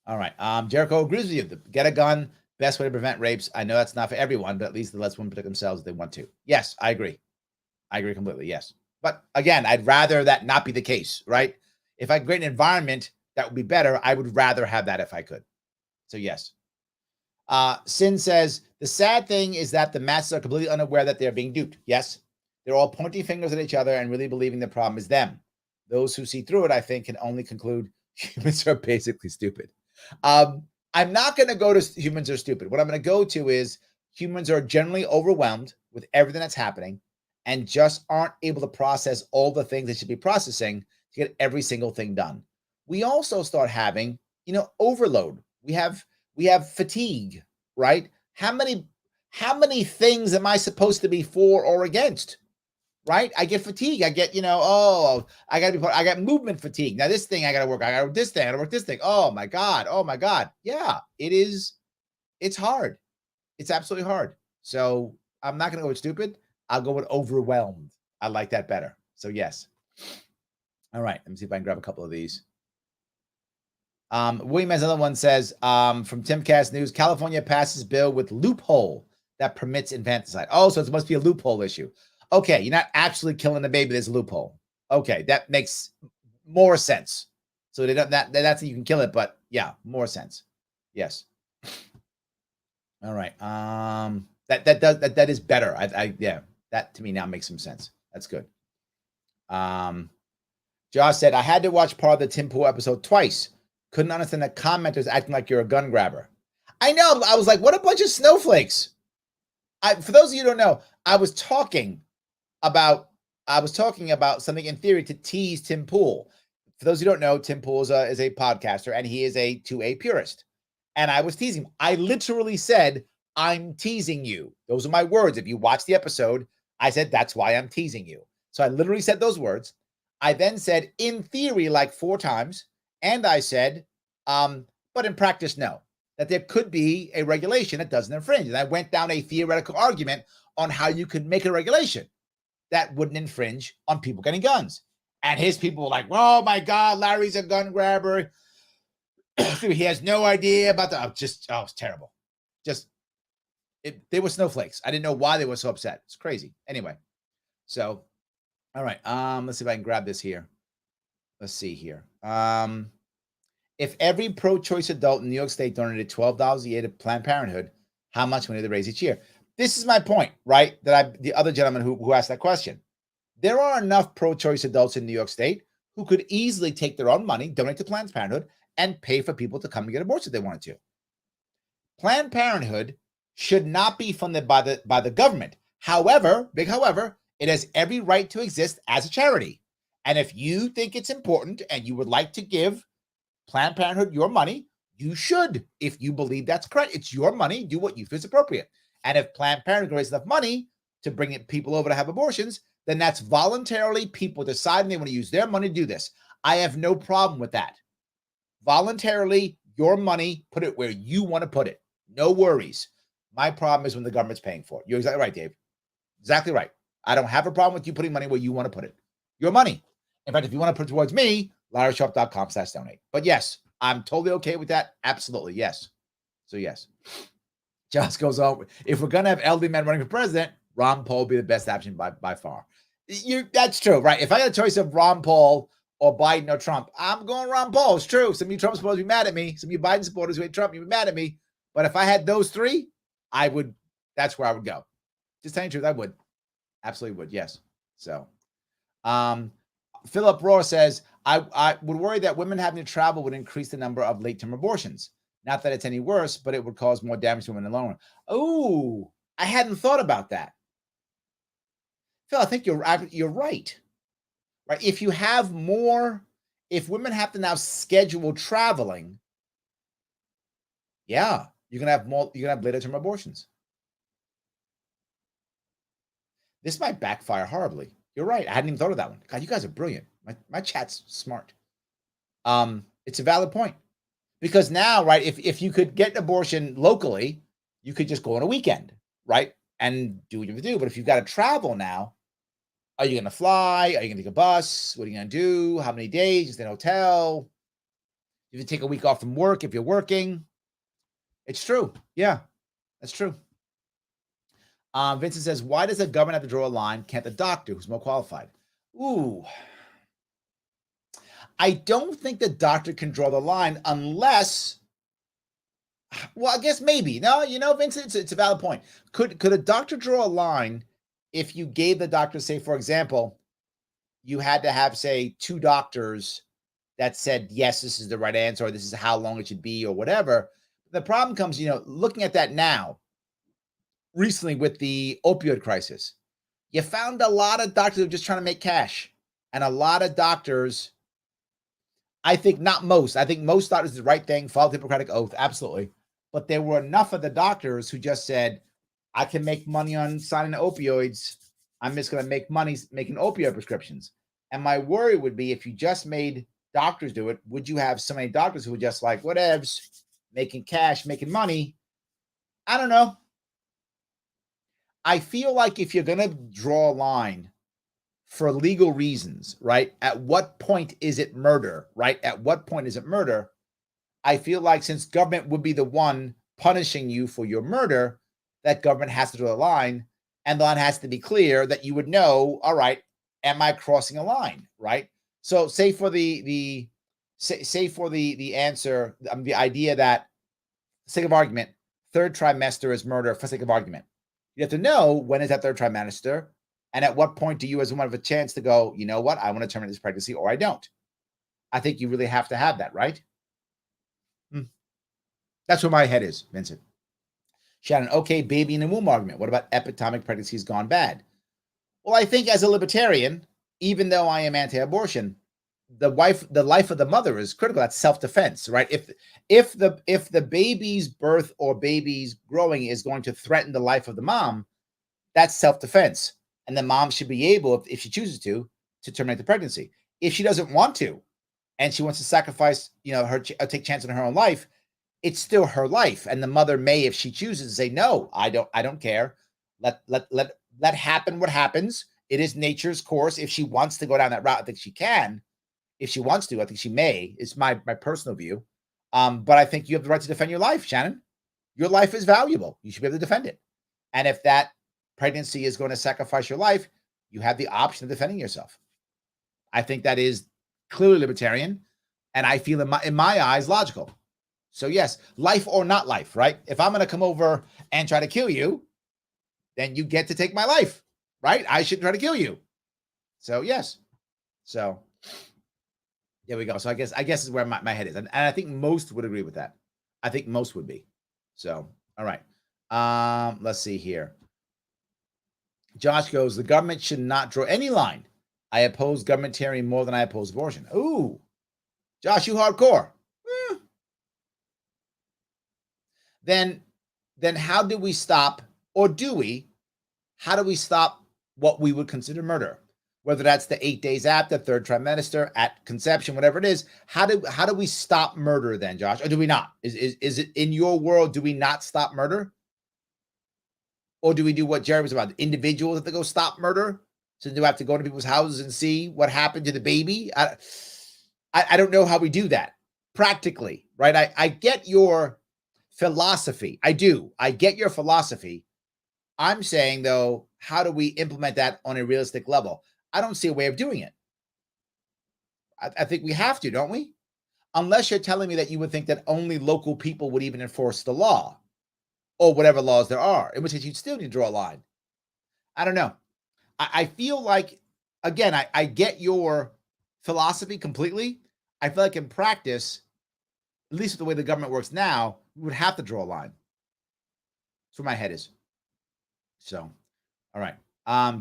Speaker 1: All right. Jericho agrees with you. Get a gun. Best way to prevent rapes. I know that's not for everyone, but at least the less women protect themselves if they want to. Yes, I agree. I agree completely. Yes. But again, I'd rather that not be the case, right? If I create an environment that would be better, I would rather have that if I could. So yes. Sin says, the sad thing is that the masses are completely unaware that they're being duped. Yes. They're all pointing fingers at each other and really believing the problem is them. Those who see through it, I think, can only conclude humans are basically stupid. I'm not going to go to humans are stupid. What I'm going to go to is humans are generally overwhelmed with everything that's happening and just aren't able to process all the things they should be processing to get every single thing done. We also start having, overload. We have fatigue, right? How many things am I supposed to be for or against? Right? I get fatigue. I get, I got movement fatigue. Now this thing I got to work. I got to work this thing. I got to work this thing. Oh my God. Yeah, it's hard. It's absolutely hard. So I'm not going to go with stupid. I'll go with overwhelmed. I like that better. So yes. All right. Let me see if I can grab a couple of these. William has another one says, from Timcast News, California passes bill with loophole that permits infanticide. Oh, so it must be a loophole issue. Okay, you're not actually killing the baby. There's a loophole. Okay, that makes more sense. So they don't that's you can kill it, but yeah, more sense. Yes. All right. That is better. Yeah, that to me now makes some sense. That's good. Josh said, I had to watch part of the Tim Pool episode twice. Couldn't understand the commenters acting like you're a gun grabber. I know. I was like, what a bunch of snowflakes. For those of you who don't know, I was talking about something in theory to tease Tim Pool. For those who don't know, Tim Pool is a podcaster and he is a 2A purist. And I was teasing him. I literally said, I'm teasing you. Those are my words. If you watch the episode, I said, that's why I'm teasing you. So I literally said those words. I then said, in theory, like 4 times. And I said, but in practice, no. That there could be a regulation that doesn't infringe. And I went down a theoretical argument on how you could make a regulation that wouldn't infringe on people getting guns. And his people were like, oh my God, Larry's a gun grabber. He has no idea about it's terrible. They were snowflakes. I didn't know why they were so upset. It's crazy. Anyway, so, all right. Let's see if I can grab this here. Let's see here. If every pro-choice adult in New York State donated $12 a year to Planned Parenthood, how much money do they raise each year? this is my point, right? The other gentleman who asked that question. There are enough pro-choice adults in New York State who could easily take their own money, donate to Planned Parenthood, and pay for people to come and get abortions if they wanted to. Planned Parenthood should not be funded by the government. However, big however, it has every right to exist as a charity. And if you think it's important and you would like to give Planned Parenthood your money, you should. If you believe that's correct, it's your money. Do what you feel is appropriate. And if Planned Parenthood raises enough money to bring people over to have abortions, then that's voluntarily people deciding they want to use their money to do this. I have no problem with that. Voluntarily, your money, put it where you want to put it. No worries. My problem is when the government's paying for it. You're exactly right, Dave. Exactly right. I don't have a problem with you putting money where you want to put it. Your money. In fact, if you want to put it towards me, LarrySharpe.com/donate. But yes, I'm totally okay with that. Absolutely. Yes. So yes. Josh goes on. If we're going to have elderly men running for president, Ron Paul would be the best option by far. That's true, right? If I had a choice of Ron Paul or Biden or Trump, I'm going Ron Paul. It's true. Some of you Trump supporters be mad at me. Some of you Biden supporters who hate Trump, you'd be mad at me. But if I had those three, that's where I would go. Just telling you the truth, I would. Absolutely would, yes. So, Philip Rohr says, I would worry that women having to travel would increase the number of late-term abortions. Not that it's any worse, but it would cause more damage to women in the long run. Oh, I hadn't thought about that. Phil, I think you're right. Right? If women have to now schedule traveling, yeah, you're gonna have later-term abortions. This might backfire horribly. You're right. I hadn't even thought of that one. God, you guys are brilliant. My chat's smart. It's a valid point. Because now, right, if you could get an abortion locally, you could just go on a weekend, right? And do what you have to do. But if you've got to travel now, are you going to fly? Are you going to take a bus? What are you going to do? How many days? Just in a hotel? You can take a week off from work if you're working. It's true. Yeah, that's true. Vincent says, why does the government have to draw a line? Can't the doctor, who's more qualified? Ooh. I don't think the doctor can draw the line unless, well, I guess maybe. No, Vincent, it's a valid point. Could a doctor draw a line if you gave the doctor, say, for example, you had to have, say, 2 doctors that said, yes, this is the right answer, or this is how long it should be, or whatever. The problem comes, looking at that now, recently with the opioid crisis, you found a lot of doctors who are just trying to make cash. And a lot of doctors, I think most doctors did the right thing, followed the Hippocratic Oath, absolutely. But there were enough of the doctors who just said, I can make money on signing opioids. I'm just going to make money making opioid prescriptions. And my worry would be if you just made doctors do it, would you have so many doctors who were just like, whatevs, making cash, making money? I don't know. I feel like if you're going to draw a line for legal reasons, right? At what point is it murder, right? At what point is it murder? I feel like since government would be the one punishing you for your murder, that government has to draw a line, and the line has to be clear that you would know, all right, am I crossing a line, right? So say for the answer, the idea that, sake of argument, 3rd trimester is murder for sake of argument. You have to know when is that 3rd trimester, and at what point do you as a woman have a chance to go, you know what, I want to terminate this pregnancy or I don't. I think you really have to have that, right? That's where my head is, Vincent. Shannon, okay, baby in the womb argument. What about epidemic pregnancies gone bad? Well, I think as a libertarian, even though I am anti-abortion, the life of the mother is critical. That's self-defense, right? If the baby's birth or baby's growing is going to threaten the life of the mom, that's self-defense. And the mom should be able, if she chooses to terminate the pregnancy. If she doesn't want to, and she wants to sacrifice, take chance on her own life, it's still her life. And the mother may, if she chooses, say, no, I don't care. Let happen what happens. It is nature's course. If she wants to go down that route, I think she can. If she wants to, I think she may. It's my personal view. But I think you have the right to defend your life, Shannon. Your life is valuable. You should be able to defend it. And if that pregnancy is going to sacrifice your life, you have the option of defending yourself. I think that is clearly libertarian, and I feel in my eyes logical. So yes, life or not life, right? If I'm going to come over and try to kill you, then you get to take my life, right? I shouldn't try to kill you. So yes. So there we go. So I guess is where my head is. And I think most would agree with that. I think most would be. So, all right. Let's see here. Josh goes, the government should not draw any line. I oppose government tyranny more than I oppose abortion. Ooh. Josh, you hardcore. Then how do we stop, or do we? How do we stop what we would consider murder? Whether that's the 8 days after, third trimester, at conception, whatever it is. How do we stop murder then, Josh? Or do we not? Is it in your world, do we not stop murder? Or do we do what Jerry was about? Individuals have to go stop murder? So do we have to go to people's houses and see what happened to the baby? I don't know how we do that practically, right? I get your philosophy. I do. I get your philosophy. I'm saying, though, how do we implement that on a realistic level? I don't see a way of doing it. I think we have to, don't we? Unless you're telling me that you would think that only local people would even enforce the law or whatever laws there are, in which case you'd still need to draw a line. I don't know. I feel like, again, I get your philosophy completely. I feel like in practice, at least with the way the government works now, we would have to draw a line. That's where my head is. So, all right.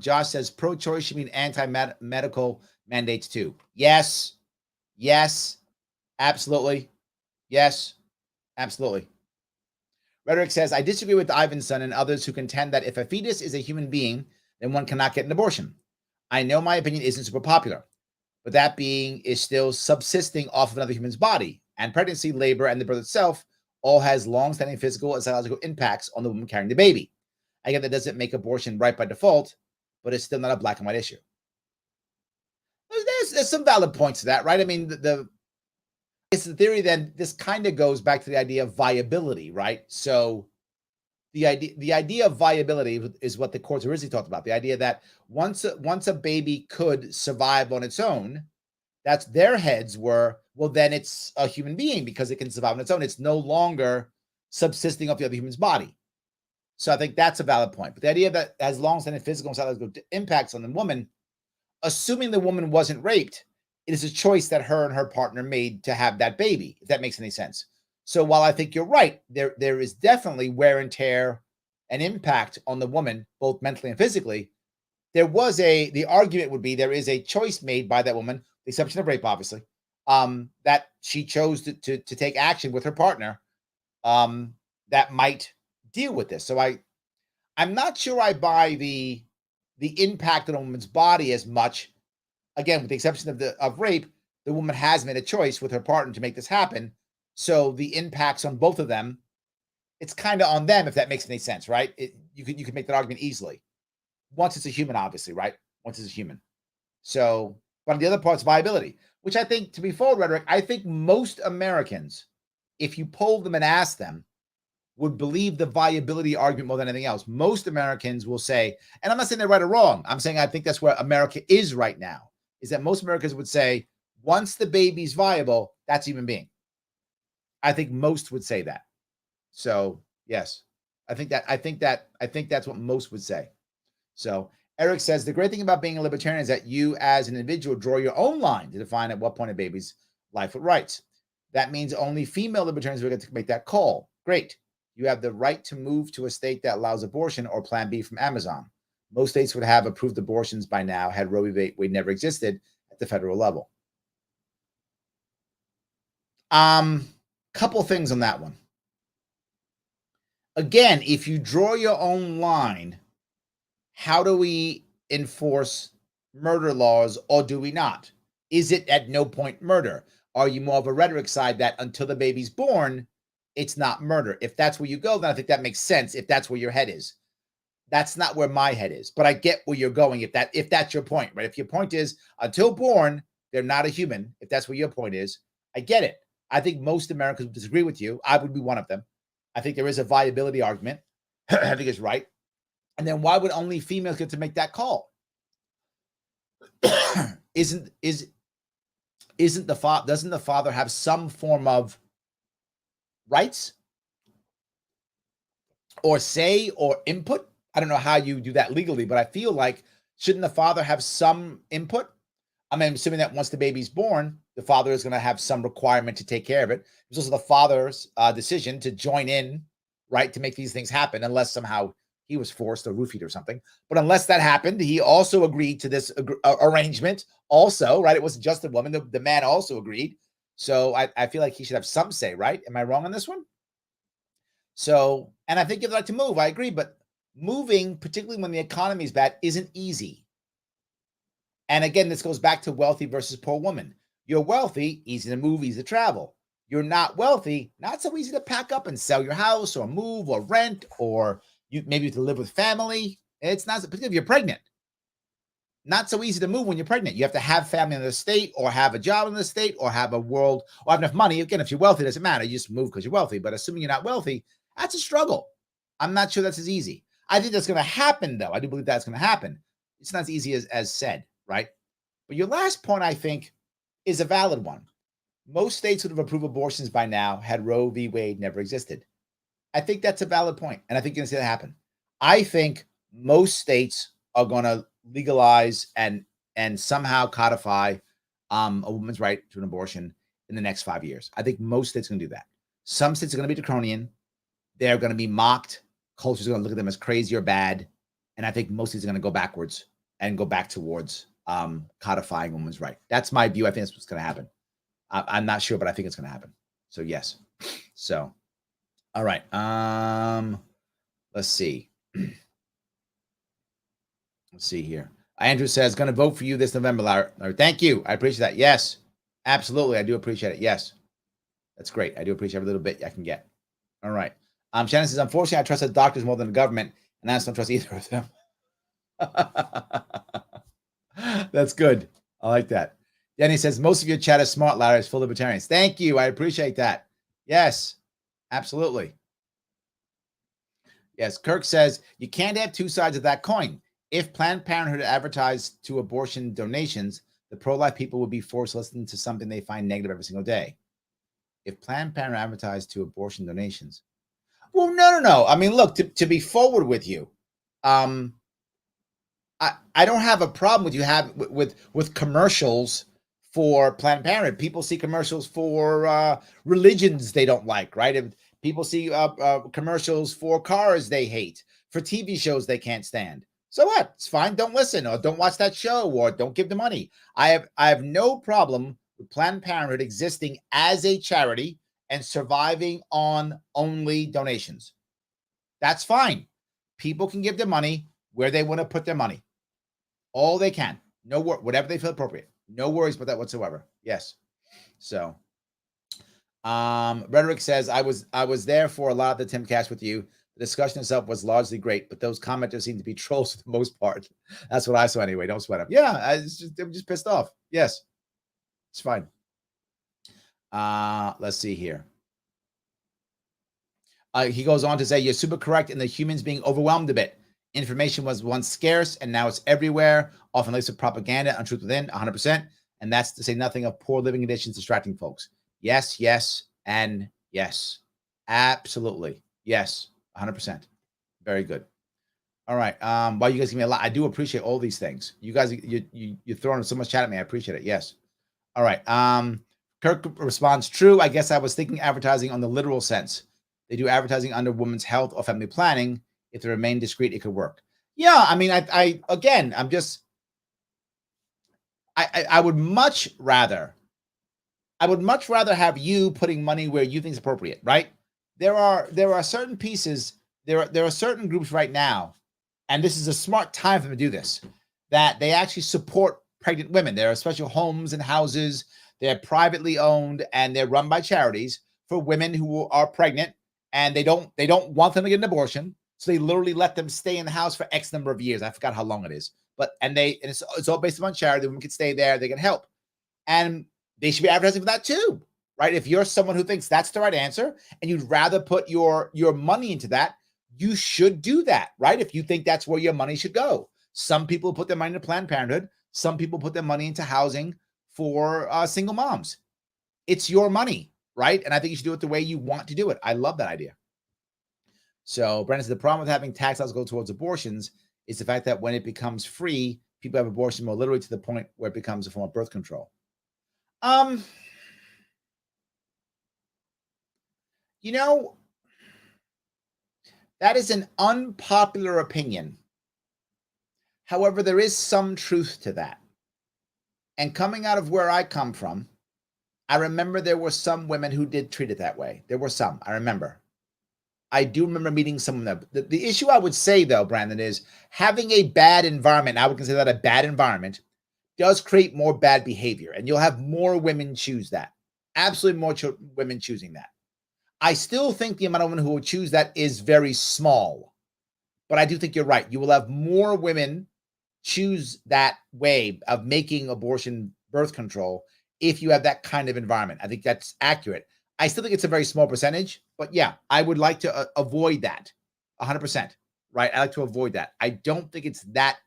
Speaker 1: Josh says pro-choice should mean anti-medical mandates too. Yes. Yes. Absolutely. Yes. Absolutely. Rhetoric says, I disagree with Ivanson and others who contend that if a fetus is a human being, then one cannot get an abortion. I know my opinion isn't super popular, but that being is still subsisting off of another human's body, and pregnancy, labor, and the birth itself all has long-standing physical and psychological impacts on the woman carrying the baby. Again, that doesn't make abortion right by default, but it's still not a black and white issue. There's some valid points to that, right? I mean, it's the theory. Then this kind of goes back to the idea of viability, right? So the idea of viability is what the courts originally talked about. The idea that once a baby could survive on its own, that's their heads were, well, then it's a human being because it can survive on its own. It's no longer subsisting off the other human's body. So I think that's a valid point. But the idea that as long-standing physical and psychological impacts on the woman, assuming the woman wasn't raped, it is a choice that her and her partner made to have that baby, if that makes any sense. So while I think you're right, there is definitely wear and tear and impact on the woman, both mentally and physically. The argument would be there is a choice made by that woman, the exception of rape, obviously, that she chose to take action with her partner that might deal with this. So I'm not sure I buy the impact on a woman's body as much. Again, with the exception of rape, the woman has made a choice with her partner to make this happen. So the impacts on both of them, it's kind of on them, if that makes any sense, right? You could make that argument easily. Once it's a human, obviously, right? Once it's a human. So, but on the other part's viability, which I think, to be full rhetoric, I think most Americans, if you polled them and asked them, would believe the viability argument more than anything else. Most Americans will say, and I'm not saying they're right or wrong, I'm saying I think that's where America is right now, is that most Americans would say, once the baby's viable, that's a human being. I think most would say that. So yes, I think that's what most would say. So Eric says, the great thing about being a libertarian is that you as an individual draw your own line to define at what point a baby's life with rights. That means only female libertarians will get to make that call. Great. You have the right to move to a state that allows abortion, or Plan B from Amazon. Most states would have approved abortions by now had Roe v. Wade never existed at the federal level. Couple things on that one. Again, if you draw your own line, how do we enforce murder laws, or do we not? Is it at no point murder? Are you more of a rhetoric side that until the baby's born, it's not murder? If that's where you go, then I think that makes sense if that's where your head is. That's not where my head is, but I get where you're going if that's your point, right? If your point is until born, they're not a human, if that's where your point is, I get it. I think most Americans would disagree with you. I would be one of them. I think there is a viability argument. I think it's right. And then why would only females get to make that call? Doesn't the father have some form of rights or say or input? I don't know how you do that legally, but I feel like shouldn't the father have some input? I mean, I'm assuming that once the baby's born, the father is going to have some requirement to take care of it. It's also the father's decision to join in, right, to make these things happen, unless somehow he was forced or roofied or something. But unless that happened, he also agreed to this arrangement. Also, right, it wasn't just the woman; the man also agreed. So I feel like he should have some say, right? Am I wrong on this one? So, and I think if they like to move, I agree. But moving, particularly when the economy is bad, isn't easy. And again, this goes back to wealthy versus poor woman. You're wealthy, easy to move, easy to travel. You're not wealthy, not so easy to pack up and sell your house or move or rent, or you maybe to live with family. It's not, particularly if you're pregnant. Not so easy to move when you're pregnant. You have to have family in the state, or have a job in the state, or have a world, or have enough money. Again, if you're wealthy, it doesn't matter. You just move because you're wealthy. But assuming you're not wealthy, that's a struggle. I'm not sure that's as easy. I think that's going to happen, though. I do believe that's going to happen. It's not as easy as said, right? But your last point, I think, is a valid one. Most states would have approved abortions by now had Roe v. Wade never existed. I think that's a valid point, and I think you're going to see that happen. I think most states are going to legalize and somehow codify a woman's right to an abortion in the next 5 years. I think most states are going to do that. Some states are going to be draconian. They're going to be mocked. Culture's going to look at them as crazy or bad, and I think most states are going to go backwards and go back towards codifying women's right. That's my view. I think that's what's going to happen. I'm not sure, but I think it's going to happen. So yes. So, all right. Let's see. Let's see here. Andrew says, going to vote for you this November, Larry. Thank you. I appreciate that. Yes, absolutely. I do appreciate it. Yes. That's great. I do appreciate every little bit I can get. All right. Shannon says, unfortunately, I trust the doctors more than the government, and I just don't trust either of them. That's good. I like that. Denny says, most of your chat is smart, Larry. It's full of libertarians. Thank you. I appreciate that. Yes, absolutely. Yes. Kirk says, you can't have two sides of that coin. If Planned Parenthood advertised to abortion donations, the pro-life people would be forced to listen to something they find negative every single day. If Planned Parenthood advertised to abortion donations. Well, no. I mean, look, to be forward with you, I don't have a problem with you with commercials for Planned Parenthood. People see commercials for religions they don't like, right? If people see commercials for cars they hate, for TV shows they can't stand. So what? It's fine. Don't listen, or don't watch that show, or don't give the money. I have no problem with Planned Parenthood existing as a charity and surviving on only donations. That's fine. People can give their money where they want to put their money. All they can. No whatever they feel appropriate. No worries about that whatsoever. Yes. So Rhetoric says, I was there for a lot of the Timcast with you. The discussion itself was largely great, but those commenters seem to be trolls for the most part. That's what I saw anyway. Don't sweat them. Yeah, I'm just pissed off. Yes. It's fine. Let's see here. He goes on to say, you're super correct in the humans being overwhelmed a bit. Information was once scarce, and now it's everywhere, often laced with propaganda, untruth within, 100%. And that's to say nothing of poor living conditions distracting folks. Yes, and yes. Absolutely. Yes, 100%. Very good. All right. While you guys give me a lot, I do appreciate all these things. You guys, you're throwing so much chat at me. I appreciate it. Yes. All right. Kirk responds, true. I guess I was thinking advertising on the literal sense. They do advertising under women's health or family planning. If they remain discreet, it could work. Yeah. I mean, I would much rather have you putting money where you think is appropriate, right? There are certain pieces, there are certain groups right now, and this is a smart time for them to do this, that they actually support pregnant women. There are special homes and houses. They're privately owned, and they're run by charities for women who are pregnant, and they don't want them to get an abortion. So they literally let them stay in the house for X number of years. I forgot how long it is, but it's all based upon charity. The women can stay there, they can help, and they should be advertising for that too, right? If you're someone who thinks that's the right answer and you'd rather put your money into that, you should do that, right? If you think that's where your money should go. Some people put their money into Planned Parenthood. Some people put their money into housing for single moms. It's your money, right? And I think you should do it the way you want to do it. I love that idea. So Brandon says the problem with having tax dollars go towards abortions is the fact that when it becomes free, people have abortion more literally to the point where it becomes a form of birth control. You know, that is an unpopular opinion. However, there is some truth to that. And coming out of where I come from, I remember there were some women who did treat it that way. There were some, I remember. I do remember meeting some of them. The issue I would say, though, Brandon, is having a bad environment, I would consider that a bad environment, does create more bad behavior. And you'll have more women choose that. Absolutely more women choosing that. I still think the amount of women who will choose that is very small. But I do think you're right. You will have more women choose that way of making abortion birth control if you have that kind of environment. I think that's accurate. I still think it's a very small percentage, but yeah, I would like to avoid that 100%, right? I like to avoid that. I don't think it's that.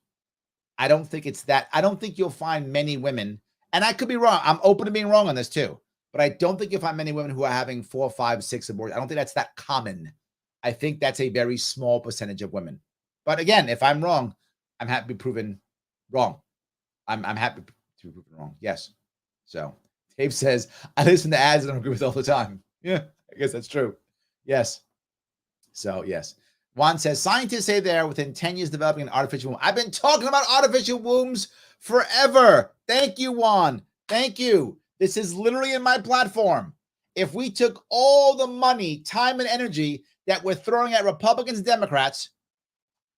Speaker 1: I don't think you'll find many women, and I could be wrong. I'm open to being wrong on this too, but I don't think you'll find many women who are having 4, 5, 6 abortions. I don't think that's that common. I think that's a very small percentage of women. But again, if I'm wrong, I'm happy to be proven wrong. I'm happy to be proven wrong. Yes. So Dave says, I listen to ads and I agree with all the time. Yeah, I guess that's true. Yes. So, yes. Juan says, scientists say they're within 10 years developing an artificial womb. I've been talking about artificial wombs forever. Thank you, Juan. Thank you. This is literally in my platform. If we took all the money, time, and energy that we're throwing at Republicans and Democrats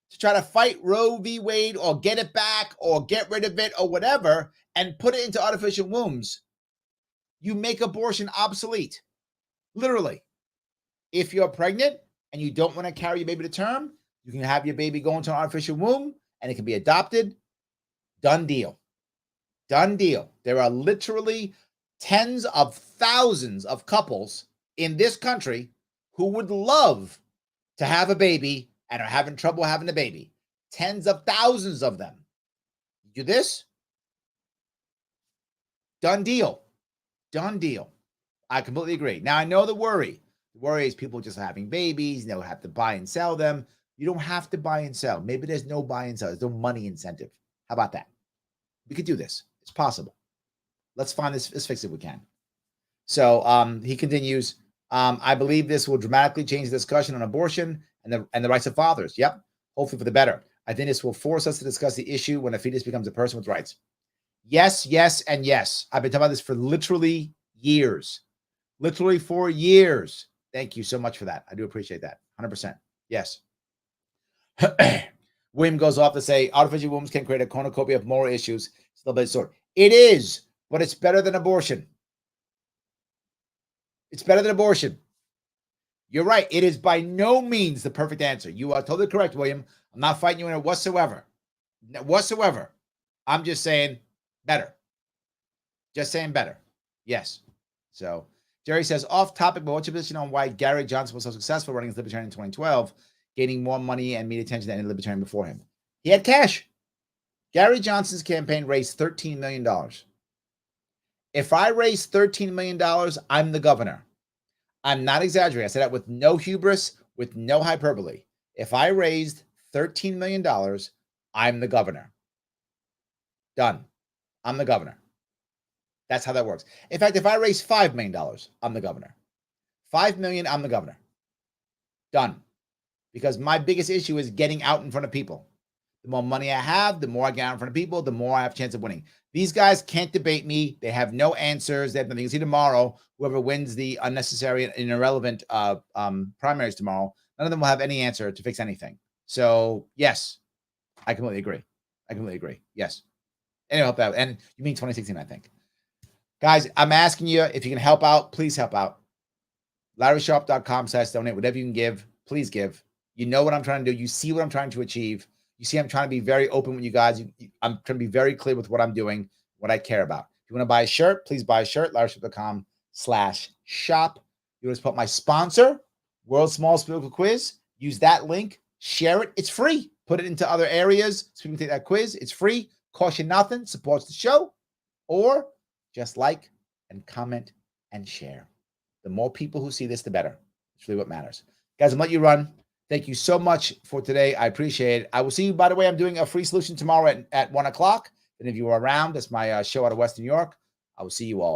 Speaker 1: to try to fight Roe v. Wade or get it back or get rid of it or whatever and put it into artificial wombs, you make abortion obsolete. Literally. If you're pregnant and you don't want to carry your baby to term, you can have your baby go into an artificial womb and it can be adopted. Done deal. Done deal. There are literally tens of thousands of couples in this country who would love to have a baby and are having trouble having a baby. Tens of thousands of them. You do this? Done deal. Done deal. I completely agree. Now, I know the worry. The worry is people just having babies. They'll have to buy and sell them. You don't have to buy and sell. Maybe there's no buy and sell. There's no money incentive. How about that? We could do this. It's possible. Let's find this. Let's fix it if we can. So he continues, I believe this will dramatically change the discussion on abortion and the rights of fathers. Yep. Hopefully for the better. I think this will force us to discuss the issue when a fetus becomes a person with rights. Yes, yes, and yes. I've been talking about this for literally years. Literally for years. Thank you so much for that. I do appreciate that. 100%. Yes. William goes off to say artificial wombs can create a cornucopia of moral issues. Still bit sort. It is, but it's better than abortion. It's better than abortion. You're right. It is by no means the perfect answer. You are totally correct, William. I'm not fighting you in it whatsoever. Whatsoever. I'm just saying better. Just saying better. Yes. So Jerry says, off topic, but what's your position on why Gary Johnson was so successful running as Libertarian in 2012, gaining more money and media attention than any Libertarian before him? He had cash. Gary Johnson's campaign raised $13 million. If I raise $13 million, I'm the governor. I'm not exaggerating. I said that with no hubris, with no hyperbole. If I raised $13 million, I'm the governor. Done. I'm the governor. That's how that works. In fact, if I raise $5 million, I'm the governor. $5 million, I'm the governor. Done. Because my biggest issue is getting out in front of people. The more money I have, the more I get out in front of people, the more I have a chance of winning. These guys can't debate me. They have no answers. They have nothing. You see tomorrow, whoever wins the unnecessary and irrelevant primaries tomorrow, none of them will have any answer to fix anything. So, yes, I completely agree. I completely agree. Yes. Anyway, help out. And you mean 2016, I think. Guys, I'm asking you, if you can help out, please help out. LarrySharpe.com/donate. Whatever you can give, please give. You know what I'm trying to do. You see what I'm trying to achieve. You see, I'm trying to be very open with you guys. I'm trying to be very clear with what I'm doing, what I care about. If you want to buy a shirt, please buy a shirt. LarrySharpe.com/shop. You want to support my sponsor, World's Smallest Political Quiz. Use that link. Share it. It's free. Put it into other areas so we can take that quiz. It's free. Costs you nothing. Supports the show. Or just like and comment and share. The more people who see this, the better. It's really what matters. Guys, I'm letting you run. Thank you so much for today. I appreciate it. I will see you. By the way, I'm doing a free solution tomorrow at 1 o'clock. And if you are around, that's my show out of Western New York. I will see you all.